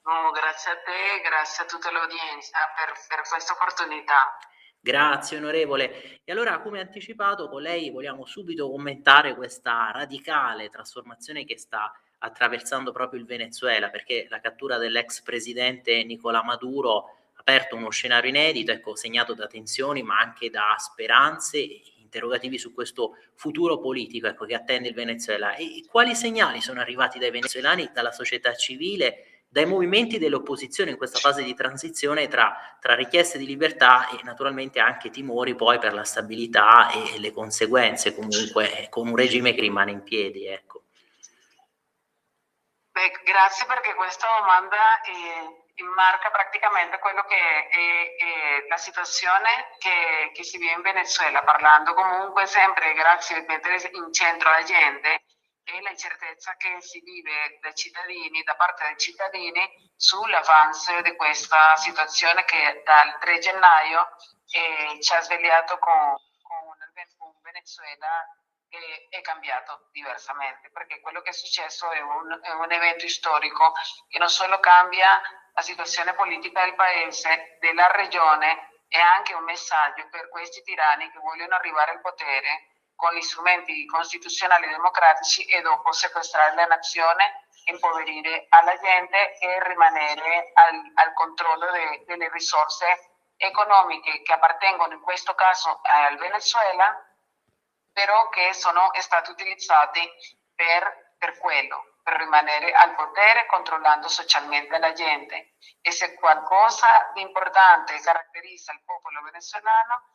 [SPEAKER 6] No, grazie a te, grazie a tutta l'udienza per questa opportunità.
[SPEAKER 3] Grazie onorevole. E allora, come anticipato, con lei vogliamo subito commentare questa radicale trasformazione che sta attraversando proprio il Venezuela, perché la cattura dell'ex presidente Nicolás Maduro ha aperto uno scenario inedito, ecco, segnato da tensioni ma anche da speranze e interrogativi su questo futuro politico, ecco, che attende il Venezuela. E quali segnali sono arrivati dai venezuelani, dalla società civile, dai movimenti dell'opposizione in questa fase di transizione tra richieste di libertà e naturalmente anche timori poi per la stabilità e le conseguenze comunque con un regime che rimane in piedi, ecco.
[SPEAKER 6] Beh, grazie perché questa domanda marca praticamente quello che è la situazione che si vive in Venezuela, parlando comunque sempre, grazie a mettere in centro la gente e la incertezza che si vive dai cittadini, da parte dei cittadini sull'avanzo di questa situazione che dal 3 gennaio ci ha svegliato con un Venezuela che è cambiato diversamente, perché quello che è successo è un evento storico che non solo cambia la situazione politica del paese, della regione, è anche un messaggio per questi tiranni che vogliono arrivare al potere con gli strumenti costituzionali democratici e dopo sequestrare la nazione, impoverire alla gente e rimanere al controllo delle risorse economiche che appartengono in questo caso al Venezuela, però che sono stati utilizzati per quello, per rimanere al potere controllando socialmente la gente. E se qualcosa di importante caratterizza il popolo venezuelano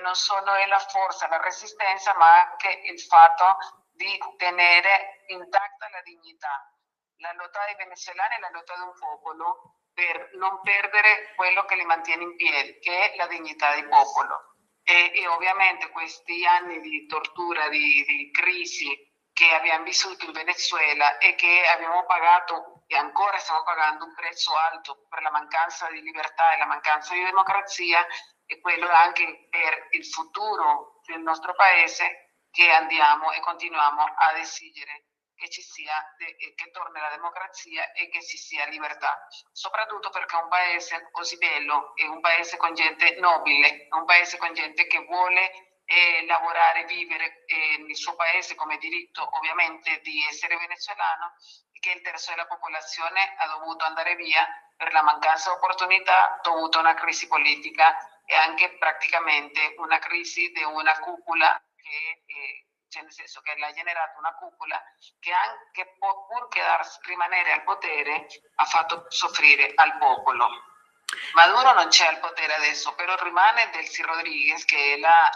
[SPEAKER 6] non solo è la forza, la resistenza, ma anche il fatto di tenere intatta la dignità. La lotta dei venezuelani è la lotta di un popolo per non perdere quello che li mantiene in piedi, che è la dignità del popolo. E ovviamente questi anni di tortura, di crisi che abbiamo vissuto in Venezuela e che abbiamo pagato e ancora stiamo pagando un prezzo alto per la mancanza di libertà e la mancanza di democrazia, e quello anche per il futuro del nostro paese, che andiamo e continuiamo ad esigere che ci sia, che torni la democrazia e che ci sia libertà, soprattutto perché un paese così bello è un paese con gente nobile, è un paese con gente che vuole lavorare, vivere nel suo paese come diritto ovviamente di essere venezuelano, e che il terzo della popolazione ha dovuto andare via per la mancanza di opportunità dovuta a una crisi politica e anche praticamente una crisi di una cupola che cioè nel senso che l'ha generato una cupola che anche pur che rimanere al potere ha fatto soffrire al popolo. Maduro non c'è al potere adesso, però rimane Delcy Rodríguez, che è la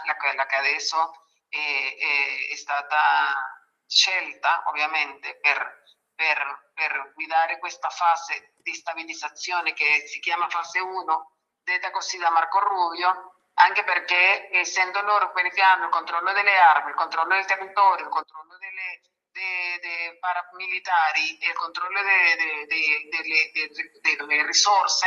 [SPEAKER 6] che adesso è stata scelta ovviamente per guidare questa fase di stabilizzazione che si chiama fase 1, detta così da Marco Rubio, anche perché essendo loro quelli che hanno il controllo delle armi, il controllo del territorio, il controllo dei paramilitari e il controllo delle risorse,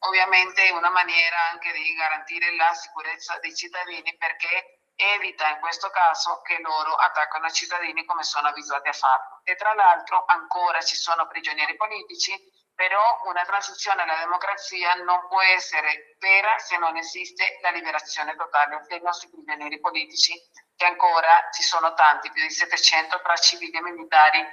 [SPEAKER 6] ovviamente è una maniera anche di garantire la sicurezza dei cittadini, perché evita in questo caso che loro attaccano i cittadini come sono abituati a farlo. E tra l'altro ancora ci sono prigionieri politici, però una transizione alla democrazia non può essere vera se non esiste la liberazione totale dei nostri prigionieri politici, che ancora ci sono tanti, più di 700 tra civili e militari,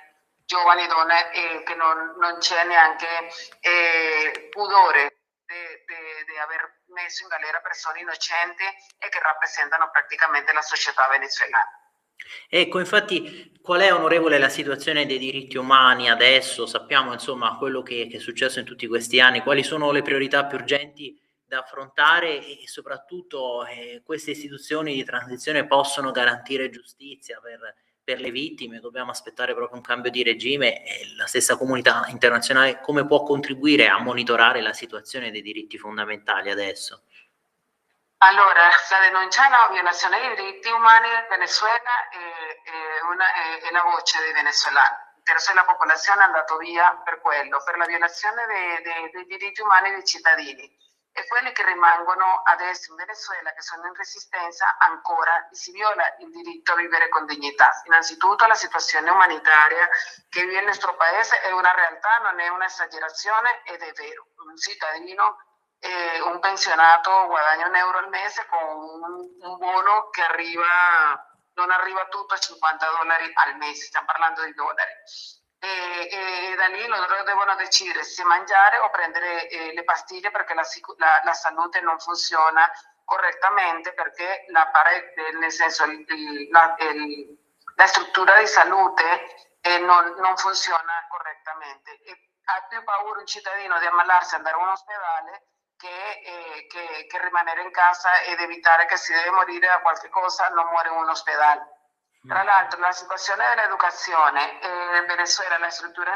[SPEAKER 6] giovani e donne, che non c'è neanche pudore di aver messo in galera persone innocenti e che rappresentano praticamente la società venezuelana.
[SPEAKER 3] Ecco, infatti, qual è, onorevole, la situazione dei diritti umani adesso? Sappiamo, insomma, quello che è successo in tutti questi anni, quali sono le priorità più urgenti da affrontare e soprattutto queste istituzioni di transizione possono garantire giustizia per le vittime? Dobbiamo aspettare proprio un cambio di regime e la stessa comunità internazionale come può contribuire a monitorare la situazione dei diritti fondamentali adesso?
[SPEAKER 6] Allora, sta denunciando la violazione dei diritti umani in Venezuela è la voce dei venezuelani. Il terzo della popolazione è andato via per quello, per la violazione dei diritti umani dei cittadini. E quelli che rimangono adesso in Venezuela, che sono in resistenza, ancora si viola il diritto a vivere con dignità. Innanzitutto la situazione umanitaria che vive il nostro paese è una realtà, non è un'esagerazione ed è vero. Un cittadino, un pensionato guadagna €1 al mese con un buono che non arriva tutto a $50 al mese, stiamo parlando di dollari. E da lì loro devono decidere se mangiare o prendere le pastiglie, perché la salute non funziona correttamente, perché nel senso la struttura di salute non funziona correttamente. E ha più paura un cittadino di ammalarsi e andare a un ospedale che rimanere in casa ed evitare che si deve morire da qualche cosa, non muore in un ospedale. Tra l'altro la situazione dell'educazione in Venezuela, la struttura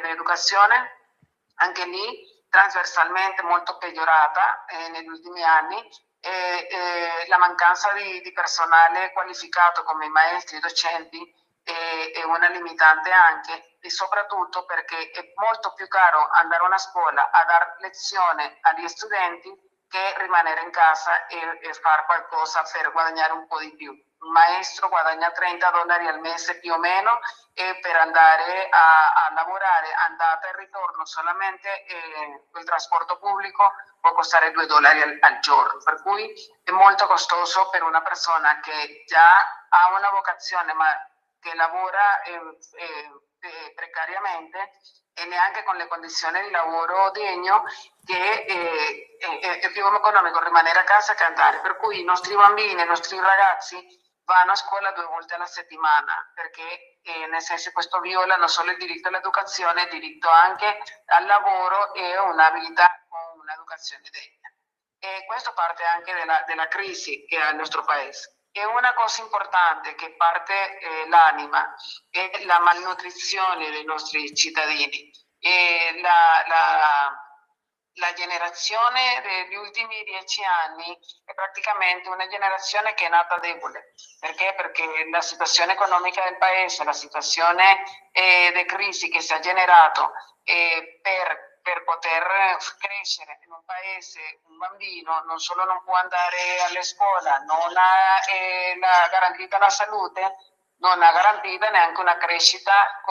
[SPEAKER 6] dell'educazione anche lì trasversalmente molto peggiorata negli ultimi anni, la mancanza di personale qualificato come i maestri, i docenti è una limitante anche, e soprattutto perché è molto più caro andare a una scuola a dar lezione agli studenti che rimanere in casa e fare qualcosa per guadagnare un po' di più. Un maestro guadagna $30 al mese più o meno, e per andare a lavorare andata e ritorno solamente il trasporto pubblico può costare $2 al giorno, per cui è molto costoso per una persona che già ha una vocazione ma che lavora precariamente e neanche con le condizioni di lavoro degno, che è più economico rimanere a casa che andare, per cui i nostri bambini, i nostri ragazzi vanno a scuola 2 volte alla settimana, perché nel senso questo viola non solo il diritto all'educazione, il diritto anche al lavoro e un'abilità con un'educazione degna. E questo parte anche della crisi che ha il nostro paese. E una cosa importante che parte l'anima è la malnutrizione dei nostri cittadini, e la generazione degli ultimi 10 anni è praticamente una generazione che è nata debole. Perché? Perché la situazione economica del paese, la situazione di crisi che si è generato per poter crescere in un paese, un bambino non solo non può andare alla scuola, non ha garantita la salute, non ha garantita neanche una crescita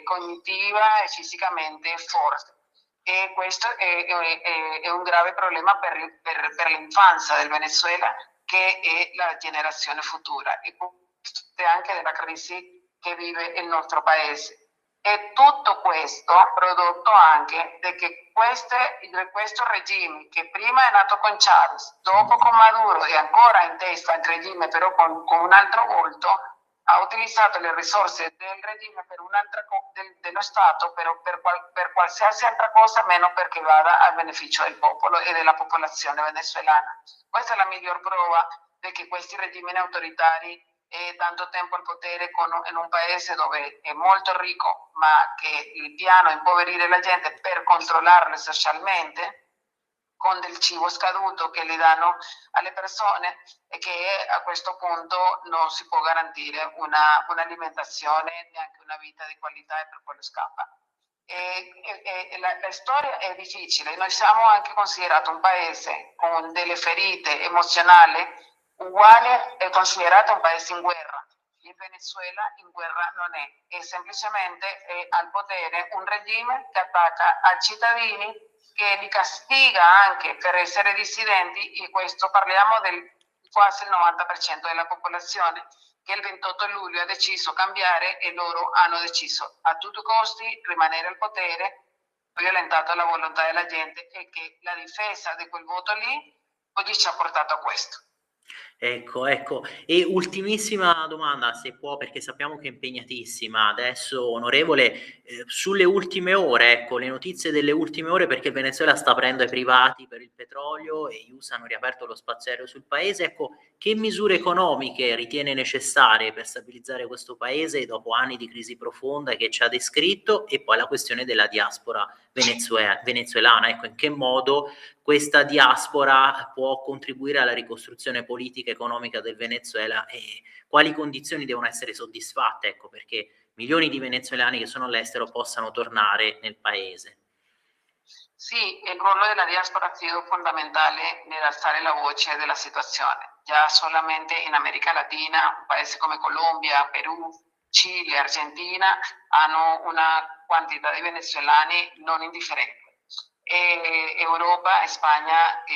[SPEAKER 6] cognitiva e fisicamente forte. E questo è un grave problema per l'infanzia del Venezuela, che è la generazione futura, e anche della crisi che vive il nostro paese. E tutto questo prodotto anche di che questo regime, che prima è nato con Chavez, dopo con Maduro e ancora in testa il regime però con un altro volto, ha utilizzato le risorse del regime per un'altra dello Stato, però per qualsiasi altra cosa, meno perché vada a beneficio del popolo e della popolazione venezuelana. Questa è la miglior prova di che questi regimi autoritari tanto tempo al potere in un paese dove è molto ricco, ma che il piano è impoverire la gente per controllarle socialmente, con del cibo scaduto che li danno alle persone, e che a questo punto non si può garantire un'alimentazione, neanche una vita di qualità, e per quello scappa. La storia è difficile. Noi siamo anche considerato un paese con delle ferite emozionali uguale, è considerato un paese in guerra. Il Venezuela in guerra non è semplicemente al potere un regime che attacca ai cittadini, che li castiga anche per essere dissidenti, e questo parliamo del quasi il 90% della popolazione, che il 28 luglio ha deciso cambiare, e loro hanno deciso a tutti i costi rimanere al potere, violentato la volontà della gente, e che la difesa di quel voto lì oggi ci ha portato a questo.
[SPEAKER 3] Ecco. E ultimissima domanda, se può, perché sappiamo che è impegnatissima adesso, onorevole, sulle ultime ore, ecco, le notizie delle ultime ore, perché il Venezuela sta aprendo ai privati per il petrolio e gli USA hanno riaperto lo spazio aereo sul paese. Ecco, che misure economiche ritiene necessarie per stabilizzare questo paese dopo anni di crisi profonda che ci ha descritto? E poi la questione della diaspora venezuelana, ecco, in che modo questa diaspora può contribuire alla ricostruzione politica e economica del Venezuela, e quali condizioni devono essere soddisfatte, ecco, perché milioni di venezuelani che sono all'estero possano tornare nel paese.
[SPEAKER 6] Sì, il ruolo della diaspora ha sido fondamentale nell'alzare la voce della situazione. Già solamente in America Latina, un paese come Colombia, Perù, Cile, Argentina hanno una quantità di venezuelani non indifferente. Europa, Spagna è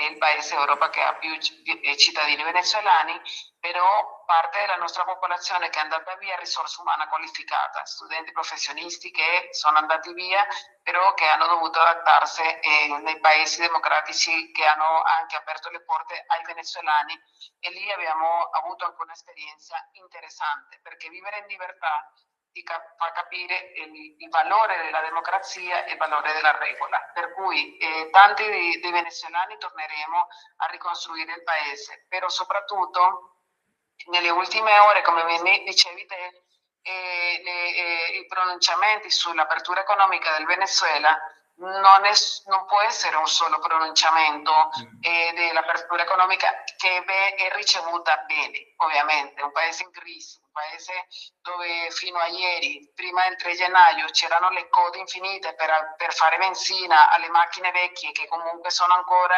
[SPEAKER 6] il paese d'Europa che ha più cittadini venezuelani, però parte della nostra popolazione che è andata via, risorsa umana qualificata, studenti professionisti che sono andati via, però che hanno dovuto adattarsi nei paesi democratici che hanno anche aperto le porte ai venezuelani, e lì abbiamo avuto anche un'esperienza interessante, perché vivere in libertà ti fa capire il valore della democrazia e il valore della regola, per cui tanti dei venezuelani torneremo a ricostruire il paese, però soprattutto nelle ultime ore, come dicevi te, i pronunciamenti sull'apertura economica del Venezuela non può essere un solo pronunciamento dell'apertura economica che è ricevuta bene, ovviamente. Un paese in crisi, un paese dove fino a ieri, prima del 3 gennaio, c'erano le code infinite per fare benzina alle macchine vecchie, che comunque sono ancora,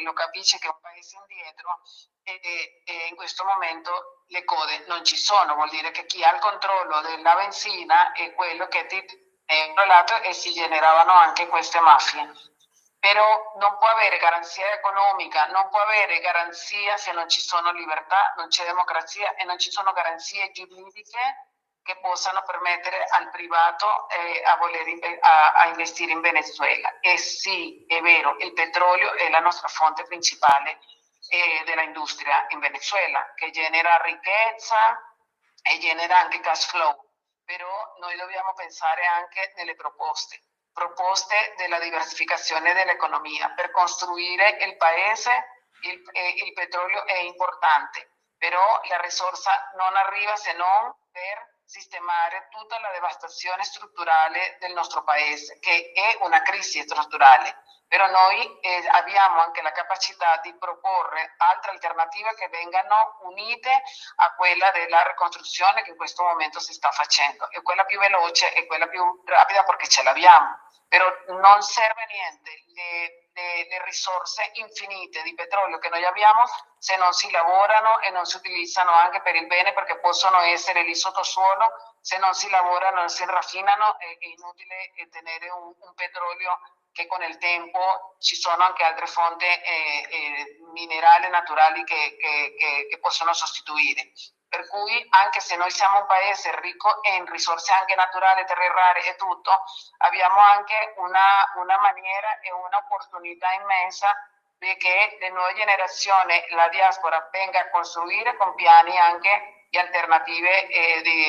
[SPEAKER 6] lo capisce che è un paese indietro, e in questo momento le code non ci sono, vuol dire che chi ha il controllo della benzina è quello che ti e si generavano anche queste mafie. Però non può avere garanzia economica, non può avere garanzia se non ci sono libertà, non c'è democrazia e non ci sono garanzie giuridiche che possano permettere al privato a investire in Venezuela. E sì, è vero, il petrolio è la nostra fonte principale della industria in Venezuela, che genera ricchezza e genera anche cash flow. Però noi dobbiamo pensare anche nelle proposte della diversificazione dell'economia per costruire il paese. Il petrolio è importante, però la risorsa non arriva se non per sistemare tutta la devastazione strutturale del nostro paese, che è una crisi strutturale. Però noi abbiamo anche la capacità di proporre altre alternative che vengano unite a quella della ricostruzione che in questo momento si sta facendo. E quella più veloce e quella più rapida perché ce l'abbiamo. Però non serve niente le risorse infinite di petrolio che noi abbiamo se non si lavorano e non si utilizzano anche per il bene, perché possono essere lì sottosuolo. Se non si lavorano, non si raffinano, è inutile tenere un petrolio che con il tempo ci sono anche altre fonti minerali naturali che possono sostituire. Per cui anche se noi siamo un paese ricco in risorse anche naturali, terre rare e tutto, abbiamo anche una maniera e un'opportunità immensa perché le nuove generazioni, la diaspora venga a costruire con piani anche di alternative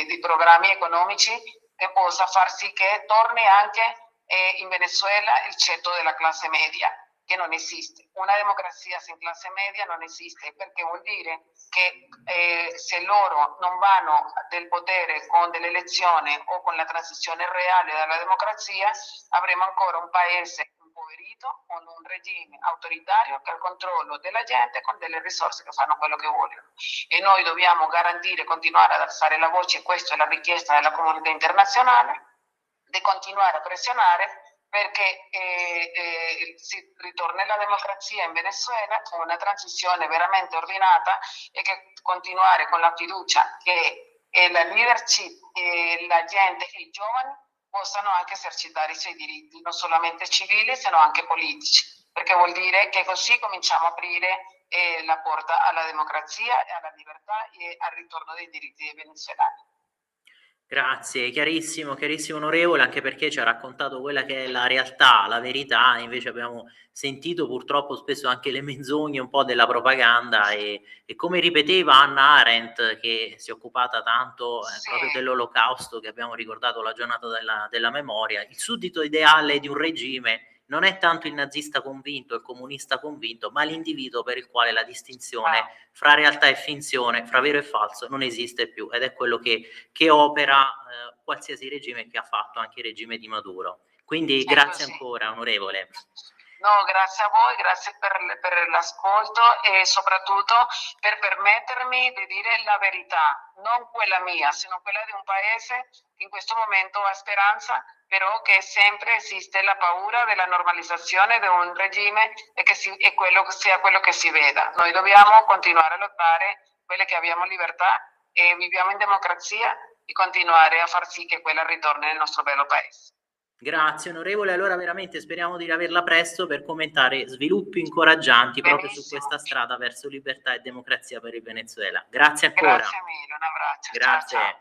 [SPEAKER 6] di programmi economici che possa far sì che torni anche in Venezuela il ceto della classe media, che non esiste. Una democrazia senza classe media non esiste, perché vuol dire che se loro non vanno del potere con delle elezioni o con la transizione reale dalla democrazia, avremo ancora un paese impoverito con un regime autoritario che ha il controllo della gente con delle risorse che fanno quello che vogliono. E noi dobbiamo garantire, continuare ad alzare la voce, e questa è la richiesta della comunità internazionale, di continuare a pressionare perché si ritorni la democrazia in Venezuela con una transizione veramente ordinata e che continuare con la fiducia che la leadership, la gente e i giovani possano anche esercitare i suoi diritti, non solamente civili, sino anche politici, perché vuol dire che così cominciamo a aprire la porta alla democrazia e alla libertà e al ritorno dei diritti dei venezuelani.
[SPEAKER 3] Grazie, chiarissimo, chiarissimo onorevole, anche perché ci ha raccontato quella che è la realtà, la verità, invece abbiamo sentito purtroppo spesso anche le menzogne un po' della propaganda e come ripeteva Hannah Arendt, che si è occupata tanto proprio dell'Olocausto, che abbiamo ricordato la giornata della memoria, il suddito ideale di un regime non è tanto il nazista convinto, il comunista convinto, ma l'individuo per il quale la distinzione fra realtà e finzione, fra vero e falso, non esiste più, ed è quello che opera qualsiasi regime, che ha fatto anche il regime di Maduro. Quindi grazie ancora, onorevole.
[SPEAKER 6] No, grazie a voi, grazie per l'ascolto e soprattutto per permettermi di dire la verità, non quella mia, sino quella di un paese che in questo momento ha speranza, però che sempre esiste la paura della normalizzazione di un regime e che sia quello che si veda. Noi dobbiamo continuare a lottare, quelle che abbiamo libertà e viviamo in democrazia, e continuare a far sì che quella ritorni nel nostro bello paese.
[SPEAKER 3] Grazie onorevole, allora veramente speriamo di averla presto per commentare sviluppi incoraggianti proprio su questa strada verso libertà e democrazia per il Venezuela. Grazie ancora.
[SPEAKER 6] Grazie mille, un abbraccio.
[SPEAKER 3] Grazie.
[SPEAKER 6] Ciao, ciao.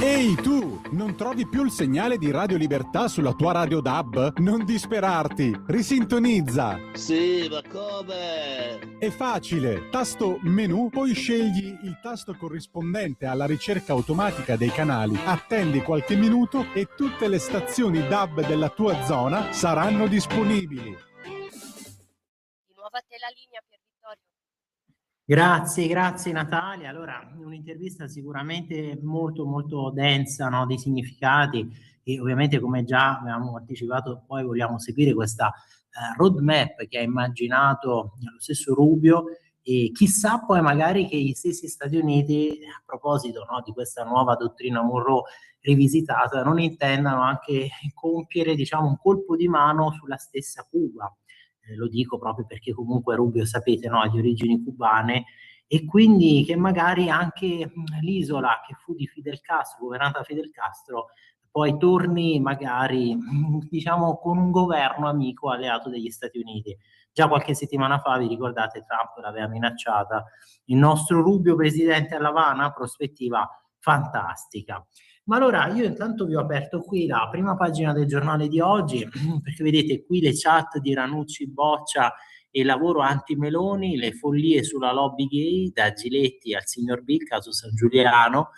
[SPEAKER 1] Ehi tu, non trovi più il segnale di Radio Libertà sulla tua radio DAB? Non disperarti, risintonizza!
[SPEAKER 7] Sì, ma come?
[SPEAKER 1] È facile, tasto menu, poi scegli il tasto corrispondente alla ricerca automatica dei canali, attendi qualche minuto e tutte le stazioni DAB della tua zona saranno disponibili.
[SPEAKER 2] Di nuovo a te la linea, Pier Vittorio.
[SPEAKER 3] Grazie Natalia. Allora, un'intervista sicuramente molto molto densa, no, di significati, e ovviamente, come già abbiamo anticipato, poi vogliamo seguire questa roadmap che ha immaginato lo stesso Rubio, e chissà poi magari che gli stessi Stati Uniti, a proposito, no, di questa nuova dottrina Monroe rivisitata, non intendano anche compiere, diciamo, un colpo di mano sulla stessa Cuba. Lo dico proprio perché comunque Rubio, sapete, no, ha di origini cubane, e quindi che magari anche l'isola che fu di Fidel Castro, governata da Fidel Castro, poi torni magari, diciamo, con un governo amico alleato degli Stati Uniti. Già qualche settimana fa, vi ricordate, Trump l'aveva minacciata. Il nostro Rubio presidente all'Havana, prospettiva fantastica. Ma allora io intanto vi ho aperto qui la prima pagina del giornale di oggi, perché vedete qui le chat di Ranucci, Boccia e il lavoro anti-Meloni, le follie sulla lobby gay, da Giletti al signor B, caso San Giuliano,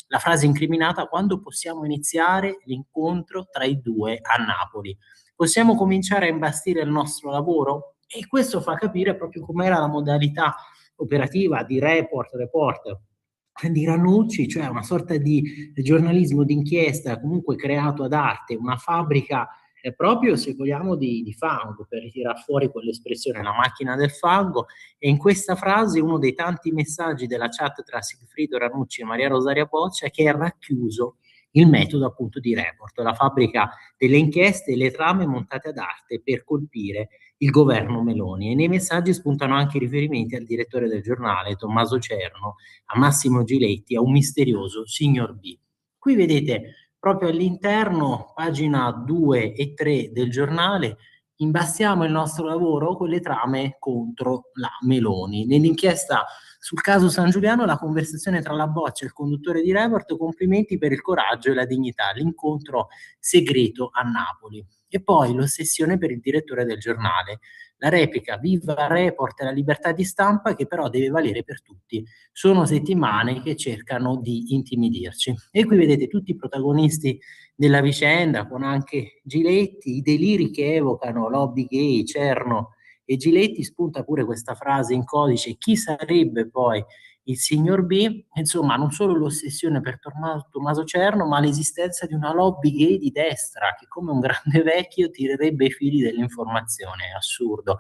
[SPEAKER 3] la frase incriminata: quando possiamo iniziare l'incontro tra i due a Napoli? Possiamo cominciare a imbastire il nostro lavoro? E questo fa capire proprio com'era la modalità operativa di Report di Ranucci, cioè una sorta di giornalismo d'inchiesta comunque creato ad arte, una fabbrica proprio, se vogliamo, di fango, per ritirare fuori quell'espressione, la macchina del fango. E in questa frase uno dei tanti messaggi della chat tra Sigfrido Ranucci e Maria Rosaria Boccia, che è racchiuso il metodo appunto di Report, la fabbrica delle inchieste e le trame montate ad arte per colpire il governo Meloni. E nei messaggi spuntano anche riferimenti al direttore del giornale, Tommaso Cerno, a Massimo Giletti, a un misterioso signor B. Qui vedete proprio all'interno, pagina 2 e 3 del giornale, imbastiamo il nostro lavoro con le trame contro la Meloni. Nell'inchiesta sul caso San Giuliano, la conversazione tra la Boccia e il conduttore di Report, complimenti per il coraggio e la dignità, l'incontro segreto a Napoli. E poi l'ossessione per il direttore del giornale, la replica viva Report e la libertà di stampa che però deve valere per tutti. Sono settimane che cercano di intimidirci. E qui vedete tutti i protagonisti della vicenda, con anche Giletti, i deliri che evocano lobby gay, Cerno e Giletti. Spunta pure questa frase in codice: chi sarebbe poi il signor B? Insomma, non solo l'ossessione per Tommaso Cerno, ma l'esistenza di una lobby gay di destra che, come un grande vecchio, tirerebbe i fili dell'informazione. È assurdo.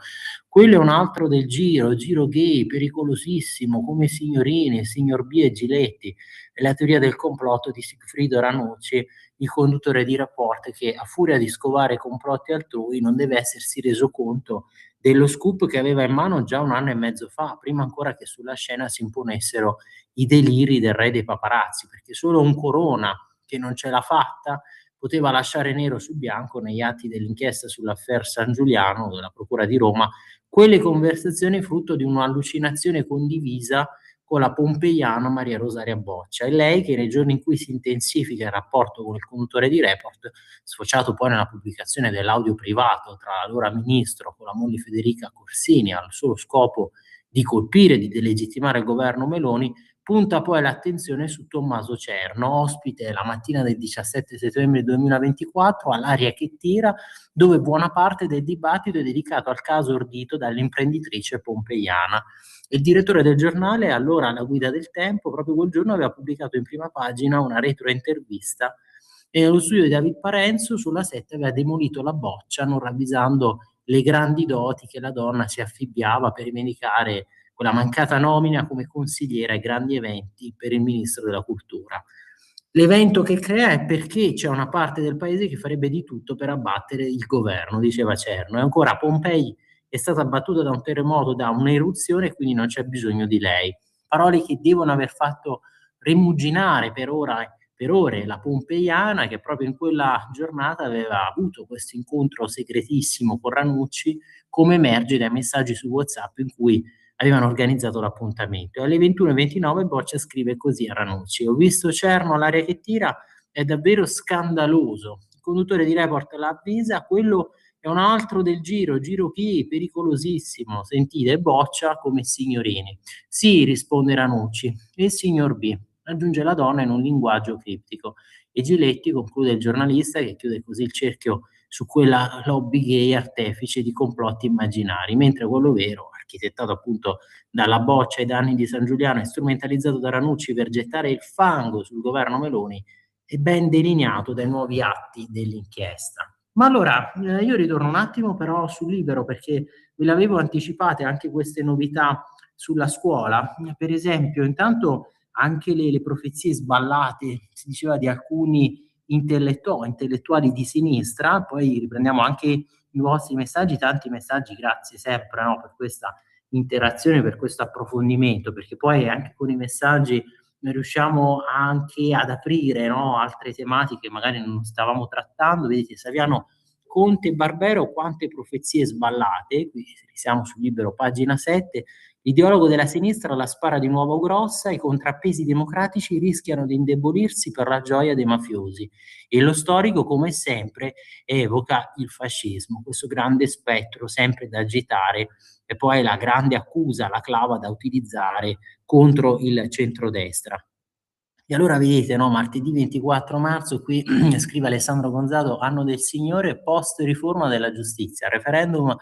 [SPEAKER 3] Quello è un altro del giro gay, pericolosissimo, come signorini, signor B e Giletti. È la teoria del complotto di Sigfrido Ranucci, il conduttore di Report, che a furia di scovare complotti altrui non deve essersi reso conto dello scoop che aveva in mano già 1 anno e mezzo fa, prima ancora che sulla scena si imponessero i deliri del re dei paparazzi, perché solo un Corona che non ce l'ha fatta poteva lasciare nero su bianco negli atti dell'inchiesta sull'affaire San Giuliano della Procura di Roma quelle conversazioni frutto di un'allucinazione condivisa con la pompeiana Maria Rosaria Boccia. È lei che nei giorni in cui si intensifica il rapporto con il conduttore di Report, sfociato poi nella pubblicazione dell'audio privato tra l'allora ministro con la moglie Federica Corsini al solo scopo di colpire, di delegittimare il governo Meloni, punta poi l'attenzione su Tommaso Cerno, ospite la mattina del 17 settembre 2024 all'Aria che tira, dove buona parte del dibattito è dedicato al caso ordito dall'imprenditrice pompeiana. Il direttore del giornale, allora alla guida del Tempo, proprio quel giorno aveva pubblicato in prima pagina una retrointervista e nello studio di David Parenzo sulla 7 aveva demolito la Boccia, non ravvisando le grandi doti che la donna si affibbiava per rivendicare quella mancata nomina come consigliera ai grandi eventi per il ministro della cultura. L'evento che crea è perché c'è una parte del paese che farebbe di tutto per abbattere il governo, diceva Cerno. E ancora Pompei è stata abbattuta da un terremoto, da un'eruzione, quindi non c'è bisogno di lei. Parole che devono aver fatto rimuginare per ore la pompeiana, che proprio in quella giornata aveva avuto questo incontro segretissimo con Ranucci, come emerge dai messaggi su WhatsApp in cui avevano organizzato l'appuntamento. E alle 21:29 Boccia scrive così a Ranucci: ho visto Cerno all'aria che tira, è davvero scandaloso. Il conduttore di Report la avvisa, quello è un altro del giro chi? Pericolosissimo. Sentite Boccia come signorini. Sì, risponde Ranucci, e il signor B, aggiunge la donna in un linguaggio criptico. E Giletti, conclude il giornalista, che chiude così il cerchio su quella lobby gay artefice di complotti immaginari, mentre quello vero, architettato appunto dalla Boccia ai danni di San Giuliano e strumentalizzato da Ranucci per gettare il fango sul governo Meloni, è ben delineato dai nuovi atti dell'inchiesta. Ma allora, io ritorno un attimo però sul Libero, perché ve l'avevo anticipate anche queste novità sulla scuola. Per esempio, intanto anche le profezie sballate, si diceva, di alcuni intellettuali di sinistra. Poi riprendiamo anche i vostri messaggi, tanti messaggi, grazie sempre, no, per questa interazione, per questo approfondimento, perché poi anche con i messaggi noi riusciamo anche ad aprire, no, altre tematiche che magari non stavamo trattando. Vedete, Saviano, Conte e Barbero, quante profezie sballate. Qui siamo sul Libero, pagina 7. L'ideologo della sinistra la spara di nuovo grossa, i contrappesi democratici rischiano di indebolirsi per la gioia dei mafiosi e lo storico, come sempre, evoca il fascismo, questo grande spettro sempre da agitare, e poi la grande accusa, la clava da utilizzare contro il centrodestra. E allora vedete, no, martedì 24 marzo, qui scrive Alessandro Gonzato, anno del Signore, post riforma della giustizia, referendum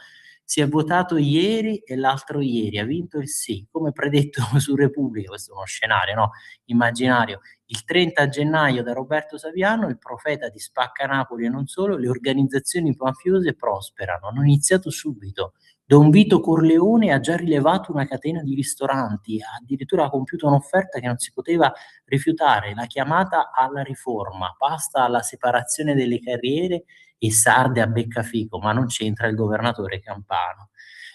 [SPEAKER 3] Si è votato ieri e l'altro ieri, ha vinto il sì, come predetto su Repubblica, questo è uno scenario, no? Immaginario. Il 30 gennaio da Roberto Saviano, il profeta di Spacca Napoli e non solo, le organizzazioni mafiose prosperano, hanno iniziato subito. Don Vito Corleone ha già rilevato una catena di ristoranti, ha addirittura compiuto un'offerta che non si poteva rifiutare, la chiamata alla riforma, pasta alla separazione delle carriere e sarde a beccafico, ma non c'entra il governatore campano.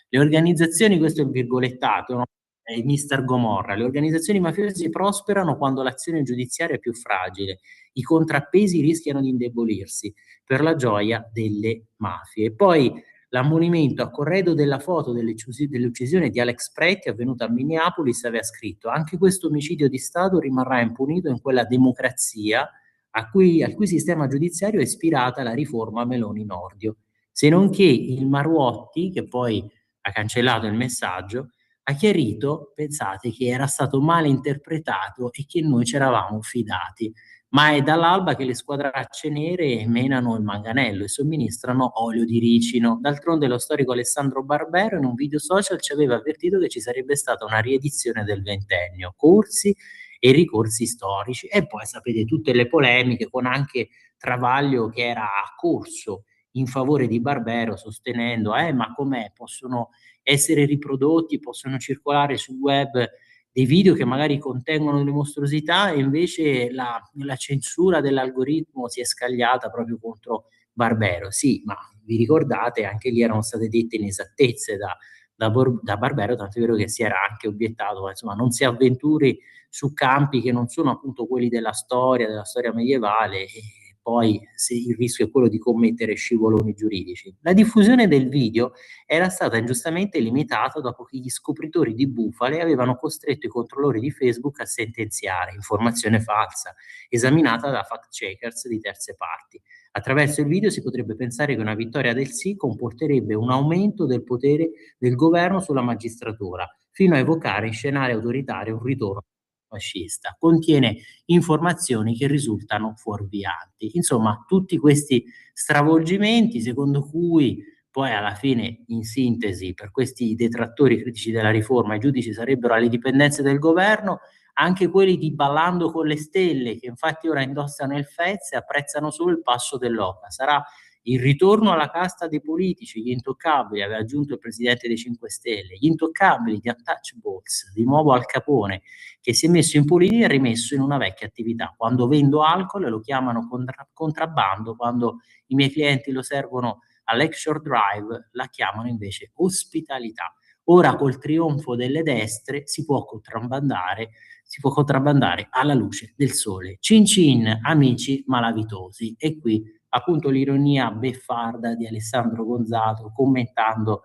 [SPEAKER 3] Le organizzazioni, questo è il virgolettato, no? È Mister Gomorra, le organizzazioni mafiose prosperano quando l'azione giudiziaria è più fragile, i contrappesi rischiano di indebolirsi per la gioia delle mafie. E poi l'ammonimento a corredo della foto dell'uccisione di Alex Pretti avvenuta a Minneapolis aveva scritto: anche questo omicidio di Stato rimarrà impunito in quella democrazia al cui sistema giudiziario è ispirata la riforma Meloni-Nordio. Se non che il Mariotti, che poi ha cancellato il messaggio, ha chiarito, pensate, che era stato male interpretato e che noi ci eravamo fidati. Ma è dall'alba che le squadracce nere menano il manganello e somministrano olio di ricino. D'altronde lo storico Alessandro Barbero in un video social ci aveva avvertito che ci sarebbe stata una riedizione del ventennio, corsi e ricorsi storici. E poi sapete tutte le polemiche con anche Travaglio che era a corso in favore di Barbero sostenendo ma com'è, possono essere riprodotti, possono circolare sul web dei video che magari contengono delle mostruosità, e invece la censura dell'algoritmo si è scagliata proprio contro Barbero. Sì, ma vi ricordate, anche lì erano state dette inesattezze da Barbero, tanto è vero che si era anche obiettato, insomma, non si avventuri su campi che non sono appunto quelli della storia medievale, e poi se il rischio è quello di commettere scivoloni giuridici. La diffusione del video era stata ingiustamente limitata dopo che gli scopritori di bufale avevano costretto i controllori di Facebook a sentenziare informazione falsa, esaminata da fact-checkers di terze parti. Attraverso il video si potrebbe pensare che una vittoria del sì comporterebbe un aumento del potere del governo sulla magistratura, fino a evocare in scenario autoritario un ritorno fascista. Contiene informazioni che risultano fuorvianti. Insomma, tutti questi stravolgimenti secondo cui poi alla fine, in sintesi, per questi detrattori critici della riforma, i giudici sarebbero alle dipendenze del governo, anche quelli di Ballando con le Stelle, che infatti ora indossano il fez e apprezzano solo il passo dell'oca. Sarà il ritorno alla casta dei politici, gli intoccabili, aveva aggiunto il presidente dei 5 Stelle, gli intoccabili, gli untouchables, di nuovo Al Capone, che si è messo in politica e rimesso in una vecchia attività. Quando vendo alcol lo chiamano contrabbando, quando i miei clienti lo servono a Lakeshore Drive la chiamano invece ospitalità. Ora col trionfo delle destre si può contrabbandare alla luce del sole. Cin cin, amici malavitosi. E qui appunto l'ironia beffarda di Alessandro Gonzato commentando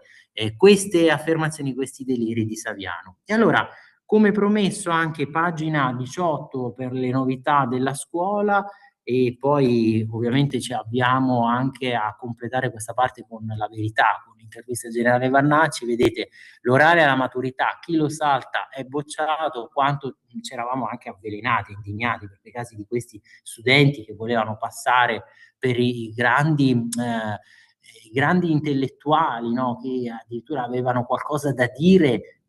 [SPEAKER 3] queste affermazioni, questi deliri di Saviano. E allora, come promesso, anche pagina 18 per le novità della scuola, e poi ovviamente ci avviamo anche a completare questa parte con la verità, con l'intervista al generale Vannacci. Vedete l'orale alla maturità, chi lo salta è bocciato, quanto ci eravamo anche avvelenati, indignati per i casi di questi studenti che volevano passare per i grandi intellettuali, no? Che addirittura avevano qualcosa da dire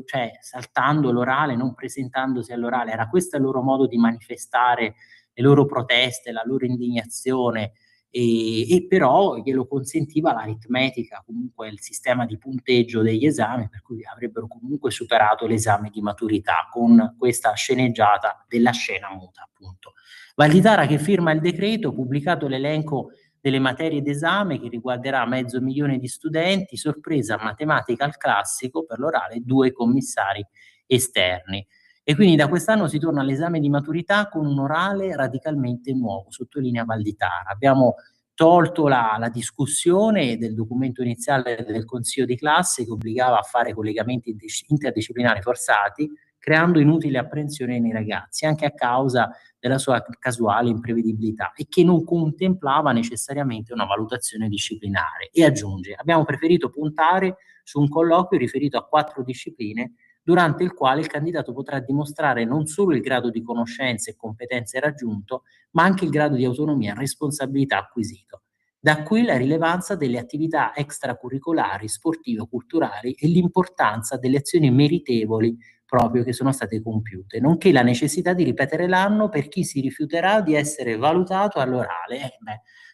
[SPEAKER 3] cioè saltando l'orale, non presentandosi all'orale. Era questo il loro modo di manifestare le loro proteste, la loro indignazione, e però glielo consentiva l'aritmetica, comunque il sistema di punteggio degli esami, per cui avrebbero comunque superato l'esame di maturità con questa sceneggiata della scena muta, appunto. Valditara che firma il decreto, pubblicato l'elenco delle materie d'esame che riguarderà 500.000 di studenti, sorpresa matematica al classico, per l'orale 2 commissari esterni. E quindi da quest'anno si torna all'esame di maturità con un orale radicalmente nuovo, sottolinea Valditara. Abbiamo tolto la discussione del documento iniziale del consiglio di classe che obbligava a fare collegamenti interdisciplinari forzati, creando inutile apprensione nei ragazzi, anche a causa della sua casuale imprevedibilità, e che non contemplava necessariamente una valutazione disciplinare. E aggiunge: abbiamo preferito puntare su un colloquio riferito a 4 discipline durante il quale il candidato potrà dimostrare non solo il grado di conoscenze e competenze raggiunto, ma anche il grado di autonomia e responsabilità acquisito. Da qui la rilevanza delle attività extracurricolari, sportive, culturali e l'importanza delle azioni meritevoli proprio che sono state compiute, nonché la necessità di ripetere l'anno per chi si rifiuterà di essere valutato all'orale.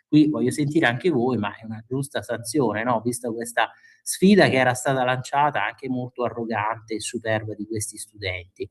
[SPEAKER 3] Qui voglio sentire anche voi, ma è una giusta sanzione, no? Vista questa sfida che era stata lanciata anche molto arrogante e superba di questi studenti.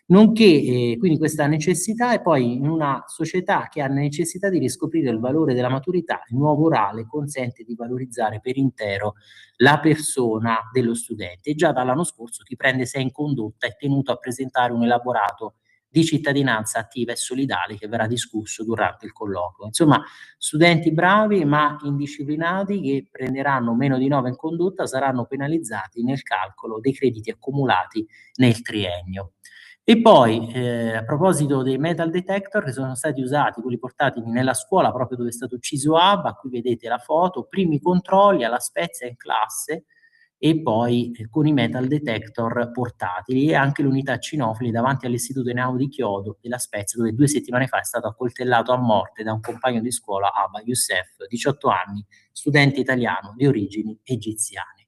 [SPEAKER 3] Nonché quindi questa necessità, e poi in una società che ha necessità di riscoprire il valore della maturità, il nuovo orale consente di valorizzare per intero la persona dello studente. E già dall'anno scorso chi prende 6 in condotta è tenuto a presentare un elaborato di cittadinanza attiva e solidale che verrà discusso durante il colloquio. Insomma, studenti bravi ma indisciplinati che prenderanno meno di 9 in condotta saranno penalizzati nel calcolo dei crediti accumulati nel triennio. E poi, a proposito dei metal detector che sono stati usati, quelli portati nella scuola proprio dove è stato ucciso Abba, qui vedete la foto, primi controlli alla Spezia in classe, e poi con i metal detector portatili, e anche l'unità cinofili davanti all'Istituto Enao di Chiodo della Spezia, dove 2 settimane fa è stato accoltellato a morte da un compagno di scuola, Abba Youssef, 18 anni, studente italiano di origini egiziane.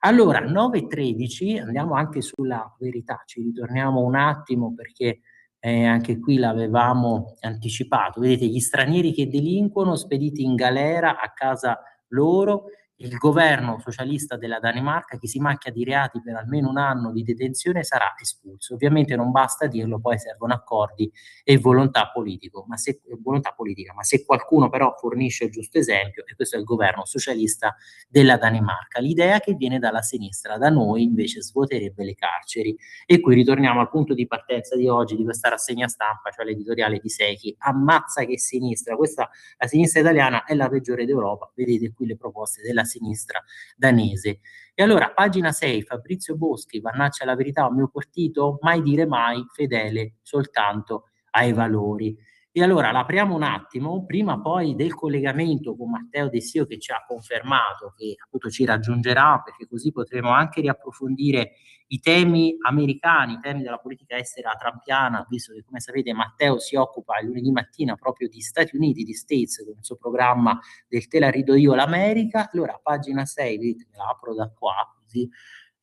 [SPEAKER 3] Allora, 9:13, andiamo anche sulla verità, ci ritorniamo un attimo perché anche qui l'avevamo anticipato. Vedete, gli stranieri che delinquono spediti in galera a casa loro, il governo socialista della Danimarca, chi si macchia di reati per almeno 1 anno di detenzione sarà espulso. Ovviamente non basta dirlo, poi servono accordi e volontà politica, ma se qualcuno però fornisce il giusto esempio, e questo è il governo socialista della Danimarca, l'idea che viene dalla sinistra, da noi invece svuoterebbe le carceri. E qui ritorniamo al punto di partenza di oggi, di questa rassegna stampa, cioè l'editoriale di Secchi, ammazza che sinistra, questa, la sinistra italiana è la peggiore d'Europa, vedete qui le proposte della sinistra danese. E allora, pagina 6, Fabrizio Boschi, Vannaccia la verità, un mio partito, mai dire mai, fedele soltanto ai valori. E allora l'apriamo un attimo, prima poi del collegamento con Matteo De Sio che ci ha confermato che appunto ci raggiungerà, perché così potremo anche riapprofondire i temi americani, i temi della politica estera trampiana, visto che come sapete Matteo si occupa il lunedì mattina proprio di Stati Uniti, di States, con il suo programma del Te la rido io l'America. Allora, pagina 6, vedete, me la apro da qua, così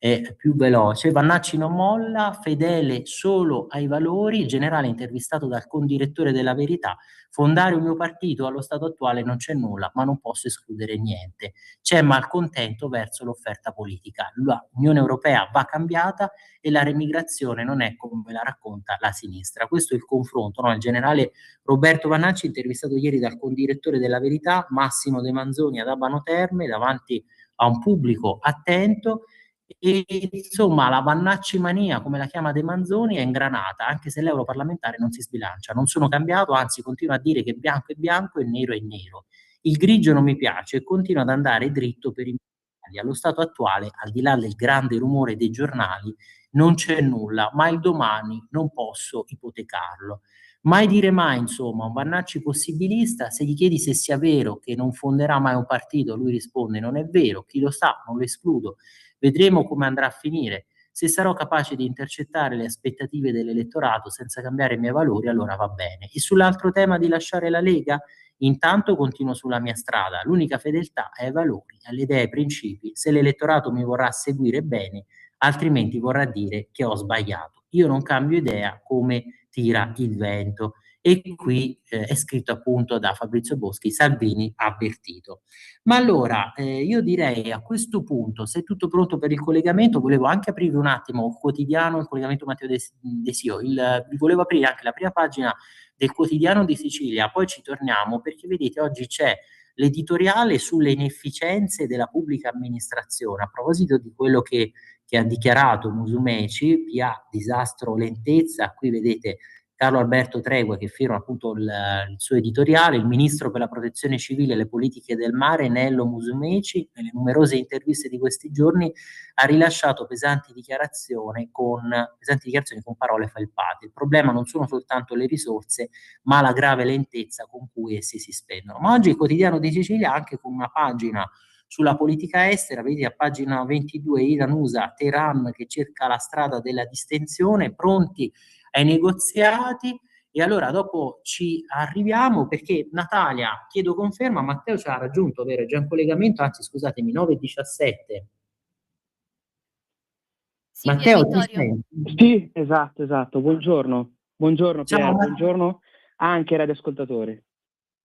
[SPEAKER 3] è più veloce. Vannacci non molla, fedele solo ai valori, il generale intervistato dal condirettore della Verità, fondare un mio partito allo stato attuale non c'è nulla, ma non posso escludere niente. C'è malcontento verso l'offerta politica. L'Unione Europea va cambiata e la remigrazione non è come ve la racconta la sinistra. Questo è il confronto, no? Il generale Roberto Vannacci, intervistato ieri dal condirettore della Verità, Massimo De Manzoni ad Abano Terme, davanti a un pubblico attento. E insomma la Vannacci mania, come la chiama De Manzoni, è ingranata, anche se l'europarlamentare non si sbilancia. Non sono cambiato, anzi continuo a dire che bianco è bianco e nero è nero. Il grigio non mi piace e continuo ad andare dritto per i miei. Allo stato attuale, al di là del grande rumore dei giornali, non c'è nulla, ma il domani non posso ipotecarlo. Mai dire mai, insomma, un Vannacci possibilista, se gli chiedi se sia vero che non fonderà mai un partito, lui risponde non è vero, chi lo sa, non lo escludo. Vedremo come andrà a finire. Se sarò capace di intercettare le aspettative dell'elettorato senza cambiare i miei valori, allora va bene. E sull'altro tema di lasciare la Lega, intanto continuo sulla mia strada. L'unica fedeltà è ai valori, alle idee, ai principi. Se l'elettorato mi vorrà seguire bene, altrimenti vorrà dire che ho sbagliato. Io non cambio idea come tira il vento. E qui è scritto appunto da Fabrizio Boschi, Salvini ha avvertito. Ma allora io direi a questo punto, se è tutto pronto per il collegamento, volevo anche aprire un attimo il quotidiano, il collegamento Matteo De Sio, vi volevo aprire anche la prima pagina del quotidiano di Sicilia, poi ci torniamo perché vedete oggi c'è l'editoriale sulle inefficienze della pubblica amministrazione, a proposito di quello che ha dichiarato Musumeci, PA, disastro, lentezza, qui vedete Carlo Alberto Tregua che firma appunto il suo editoriale, il ministro per la protezione civile e le politiche del mare Nello Musumeci, nelle numerose interviste di questi giorni, ha rilasciato pesanti dichiarazioni con parole felpate. Il problema non sono soltanto le risorse, ma la grave lentezza con cui essi si spendono. Ma oggi il quotidiano di Sicilia anche con una pagina sulla politica estera, vedi a pagina 22 Iran USA, Teheran che cerca la strada della distensione, pronti ai negoziati, E allora dopo ci arriviamo, perché Natalia, chiedo conferma, Matteo ci ha raggiunto, vero? È già in collegamento, anzi scusatemi, 9:17.
[SPEAKER 2] Sì, Pier
[SPEAKER 3] Matteo, ti
[SPEAKER 2] Vittorio.
[SPEAKER 3] senti?
[SPEAKER 8] Sì, esatto. Buongiorno. Buongiorno
[SPEAKER 3] Ciao,
[SPEAKER 8] Pier,
[SPEAKER 3] Matteo.
[SPEAKER 8] buongiorno anche ai radioascoltatori.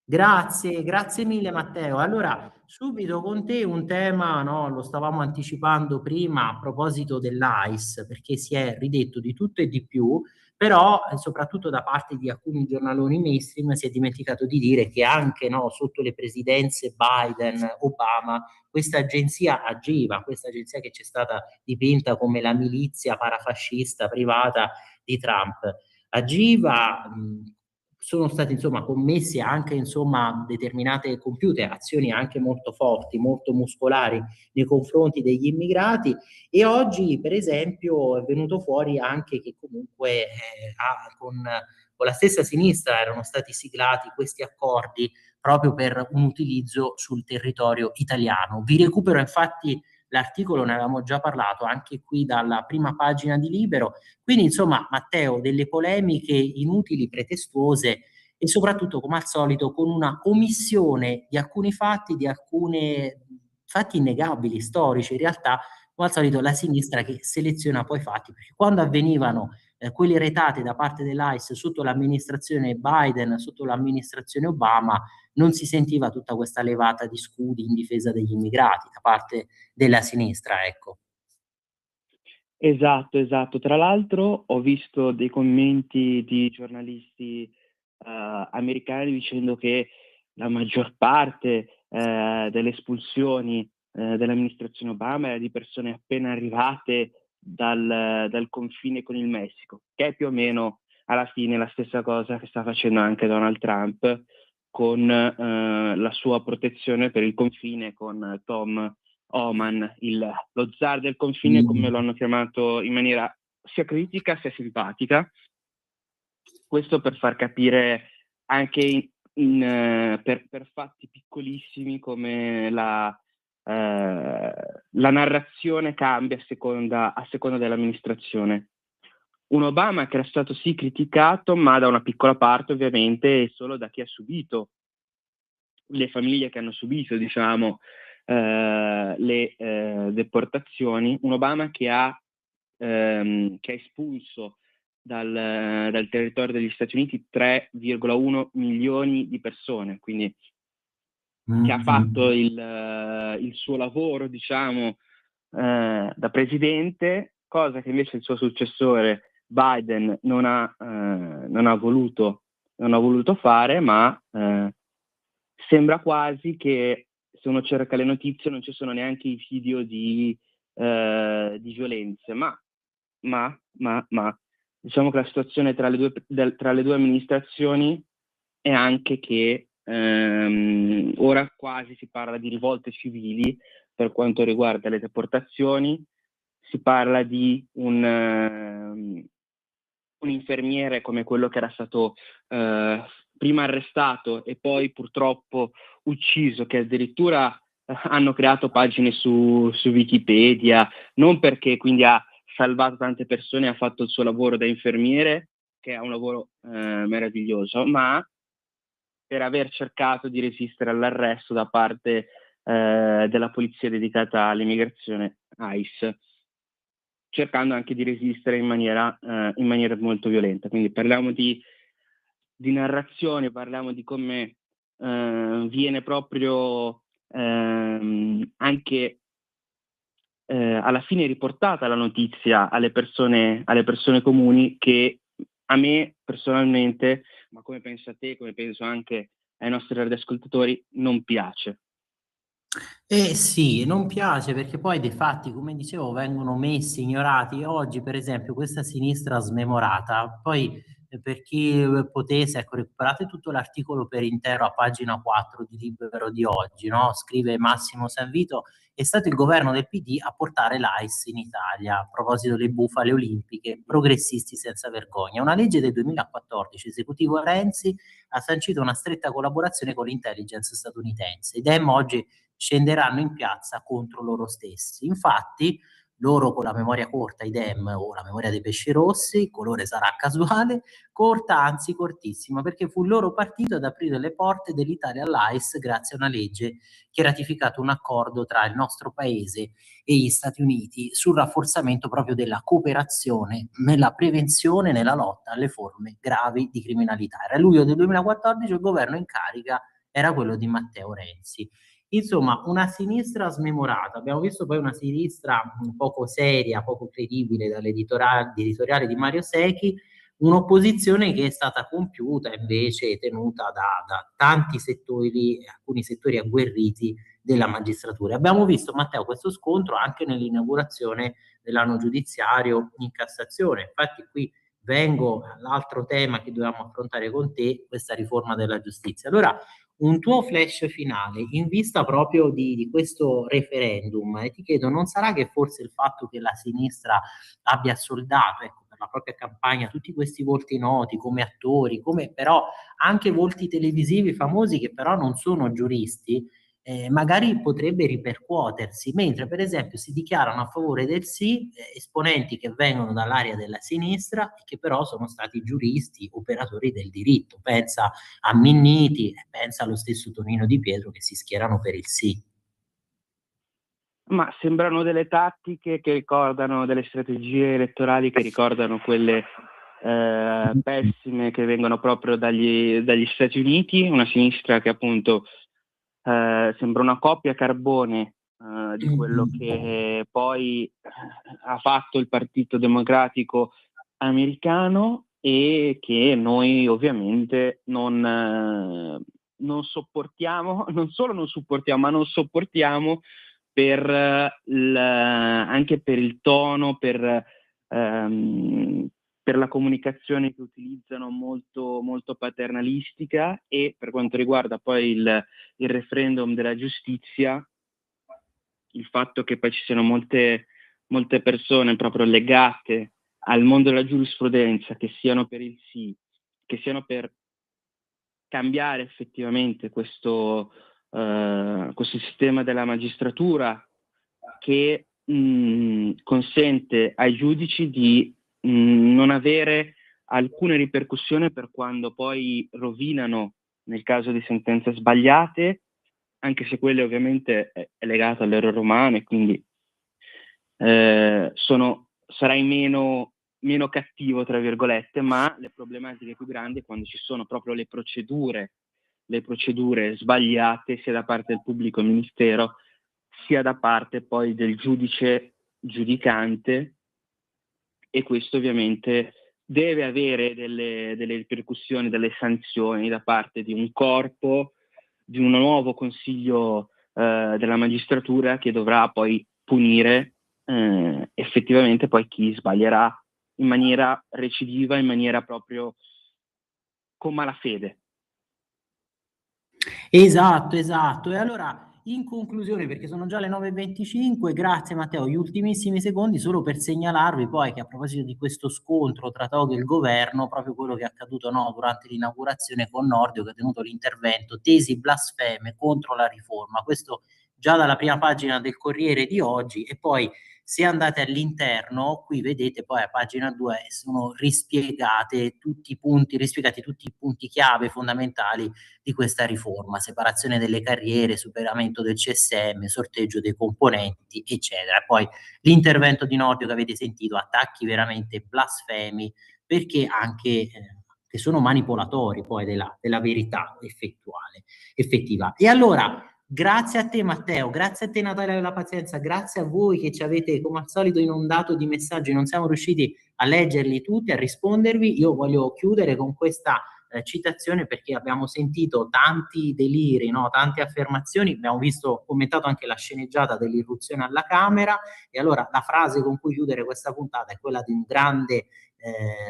[SPEAKER 3] Grazie mille Matteo. Allora, subito con te un tema, no, lo stavamo anticipando prima a proposito dell'AIS, perché si è ridetto di tutto e di più, però soprattutto da parte di alcuni giornaloni mainstream si è dimenticato di dire che anche, no, sotto le presidenze Biden, Obama, questa agenzia agiva, questa agenzia che c'è stata dipinta come la milizia parafascista privata di Trump agiva, sono state insomma commesse anche insomma determinate compiute azioni anche molto forti, molto muscolari nei confronti degli immigrati, e oggi per esempio è venuto fuori anche che comunque con la stessa sinistra erano stati siglati questi accordi proprio per un utilizzo sul territorio italiano. Vi recupero infatti l'articolo, ne avevamo già parlato anche qui dalla prima pagina di Libero. Quindi, insomma, Matteo, delle polemiche inutili, pretestuose e soprattutto, come al solito, con una omissione di alcuni fatti, di alcuni fatti innegabili, storici. In realtà, come al solito, la sinistra che seleziona poi i fatti, perché quando avvenivano quelle retate da parte dell'ICE sotto l'amministrazione Biden, sotto l'amministrazione Obama, non si sentiva tutta questa levata di scudi in difesa degli immigrati da parte della sinistra, ecco.
[SPEAKER 8] Esatto. Tra l'altro ho visto dei commenti di giornalisti americani dicendo che la maggior parte delle espulsioni dell'amministrazione Obama era di persone appena arrivate dal confine con il Messico, che è più o meno alla fine la stessa cosa che sta facendo anche Donald Trump con la sua protezione per il confine con Tom Oman, lo zar del confine, come lo hanno chiamato in maniera sia critica sia simpatica. Questo per far capire anche per fatti piccolissimi come la narrazione cambia a seconda dell'amministrazione. Un Obama che era stato sì criticato, ma da una piccola parte ovviamente, e solo da chi ha subito, le famiglie che hanno subito, diciamo, le deportazioni. Un Obama che ha espulso dal territorio degli Stati Uniti 3,1 milioni di persone, quindi che ha fatto il suo lavoro, diciamo, da presidente, cosa che invece il suo successore Biden non ha voluto fare, ma sembra quasi che, se uno cerca le notizie, non ci sono neanche i video di violenze, ma diciamo che la situazione tra le due amministrazioni è anche che ora quasi si parla di rivolte civili per quanto riguarda le deportazioni. Si parla di un infermiere come quello che era stato prima arrestato e poi purtroppo ucciso, che addirittura hanno creato pagine su Wikipedia, non perché quindi ha salvato tante persone e ha fatto il suo lavoro da infermiere, che è un lavoro meraviglioso, ma per aver cercato di resistere all'arresto da parte della polizia dedicata all'immigrazione, ICE, cercando anche di resistere in maniera molto violenta. Quindi parliamo di narrazione, parliamo di come viene proprio anche alla fine riportata la notizia alle persone comuni, che a me personalmente, ma come penso a te, come penso anche ai nostri radioascoltatori, non piace.
[SPEAKER 3] Sì, non piace perché poi dei fatti, come dicevo, vengono messi, ignorati. Oggi, per esempio, questa sinistra smemorata, poi per chi potesse, ecco, recuperate tutto l'articolo per intero a pagina 4 di Libero di oggi, no? Scrive Massimo Sanvito: è stato il governo del PD a portare l'AIS in Italia, a proposito delle bufale olimpiche, progressisti senza vergogna. Una legge del 2014, esecutivo Renzi, ha sancito una stretta collaborazione con l'intelligence statunitense. I Dem oggi scenderanno in piazza contro loro stessi. Infatti, loro con la memoria corta, i Dem, o la memoria dei pesci rossi, il colore sarà casuale, corta, anzi cortissima, perché fu il loro partito ad aprire le porte dell'Italia all'AIS grazie a una legge che ha ratificato un accordo tra il nostro paese e gli Stati Uniti sul rafforzamento proprio della cooperazione nella prevenzione e nella lotta alle forme gravi di criminalità. Era luglio del 2014, il governo in carica era quello di Matteo Renzi. Insomma, una sinistra smemorata. Abbiamo visto poi una sinistra un poco seria, poco credibile dall'editoriale di Mario Secchi, un'opposizione che è stata compiuta invece e tenuta da tanti settori, alcuni settori agguerriti della magistratura. Abbiamo visto, Matteo, questo scontro anche nell'inaugurazione dell'anno giudiziario in Cassazione. Infatti qui vengo all'altro tema che dobbiamo affrontare con te, questa riforma della giustizia. Allora, un tuo flash finale in vista proprio di questo referendum, e ti chiedo, non sarà che forse il fatto che la sinistra abbia assoldato, ecco, per la propria campagna tutti questi volti noti come attori, come però anche volti televisivi famosi che però non sono giuristi, magari potrebbe ripercuotersi, mentre per esempio si dichiarano a favore del sì esponenti che vengono dall'area della sinistra e che però sono stati giuristi, operatori del diritto. Pensa a Minniti, pensa allo stesso Tonino Di Pietro, che si schierano per il sì.
[SPEAKER 8] Ma sembrano delle tattiche che ricordano, delle strategie elettorali che ricordano quelle pessime che vengono proprio dagli Stati Uniti, una sinistra che appunto sembra una copia carbone di quello che poi ha fatto il Partito Democratico americano, e che noi ovviamente non sopportiamo, non solo non supportiamo, ma non sopportiamo anche per il tono, per la comunicazione che utilizzano, molto, molto paternalistica. E per quanto riguarda poi il referendum della giustizia, il fatto che poi ci siano molte persone proprio legate al mondo della giurisprudenza, che siano per il sì, che siano per cambiare effettivamente questo sistema della magistratura che consente ai giudici di non avere alcuna ripercussione per quando poi rovinano nel caso di sentenze sbagliate, anche se quelle ovviamente è legato all'errore umano, e quindi sarai meno cattivo, tra virgolette, ma le problematiche più grandi è quando ci sono proprio le procedure sbagliate, sia da parte del pubblico ministero sia da parte poi del giudice giudicante, e questo ovviamente deve avere delle ripercussioni, delle sanzioni da parte di un corpo, di un nuovo consiglio della magistratura, che dovrà poi punire effettivamente poi chi sbaglierà in maniera recidiva, in maniera proprio con malafede.
[SPEAKER 3] Esatto. E allora, in conclusione, perché sono già le 9:25, grazie Matteo, gli ultimissimi secondi solo per segnalarvi poi che a proposito di questo scontro tra Toghe e il governo, proprio quello che è accaduto durante l'inaugurazione con Nordio, che ha tenuto l'intervento, tesi blasfeme contro la riforma, questo già dalla prima pagina del Corriere di oggi. E poi se andate all'interno, qui vedete poi a pagina 2 sono rispiegati tutti i punti chiave fondamentali di questa riforma: separazione delle carriere, superamento del CSM, sorteggio dei componenti, eccetera. Poi l'intervento di Nordio che avete sentito, attacchi veramente blasfemi, perché anche che sono manipolatori poi della verità effettiva. E allora, grazie a te Matteo, grazie a te Natalia della Pazienza, grazie a voi che ci avete come al solito inondato di messaggi, non siamo riusciti a leggerli tutti, a rispondervi. Io voglio chiudere con questa citazione, perché abbiamo sentito tanti deliri, tante affermazioni, abbiamo commentato anche la sceneggiata dell'irruzione alla Camera, e allora la frase con cui chiudere questa puntata è quella di un grande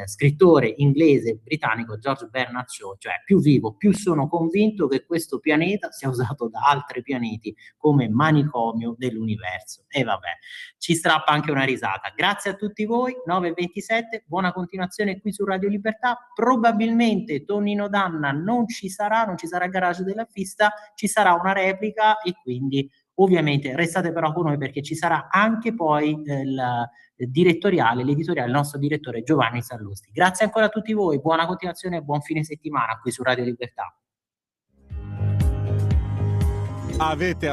[SPEAKER 3] scrittore inglese britannico, George Bernard Shaw, cioè: più vivo, più sono convinto che questo pianeta sia usato da altri pianeti come manicomio dell'universo. E vabbè, ci strappa anche una risata. Grazie a tutti voi, 9:27, buona continuazione qui su Radio Libertà. Probabilmente Tonino Danna non ci sarà Garage della Fista, ci sarà una replica, e quindi Ovviamente restate però con noi, perché ci sarà anche poi l'editoriale del nostro direttore Giovanni Sallusti. Grazie ancora a tutti voi, buona continuazione e buon fine settimana qui su Radio Libertà.
[SPEAKER 1] Avete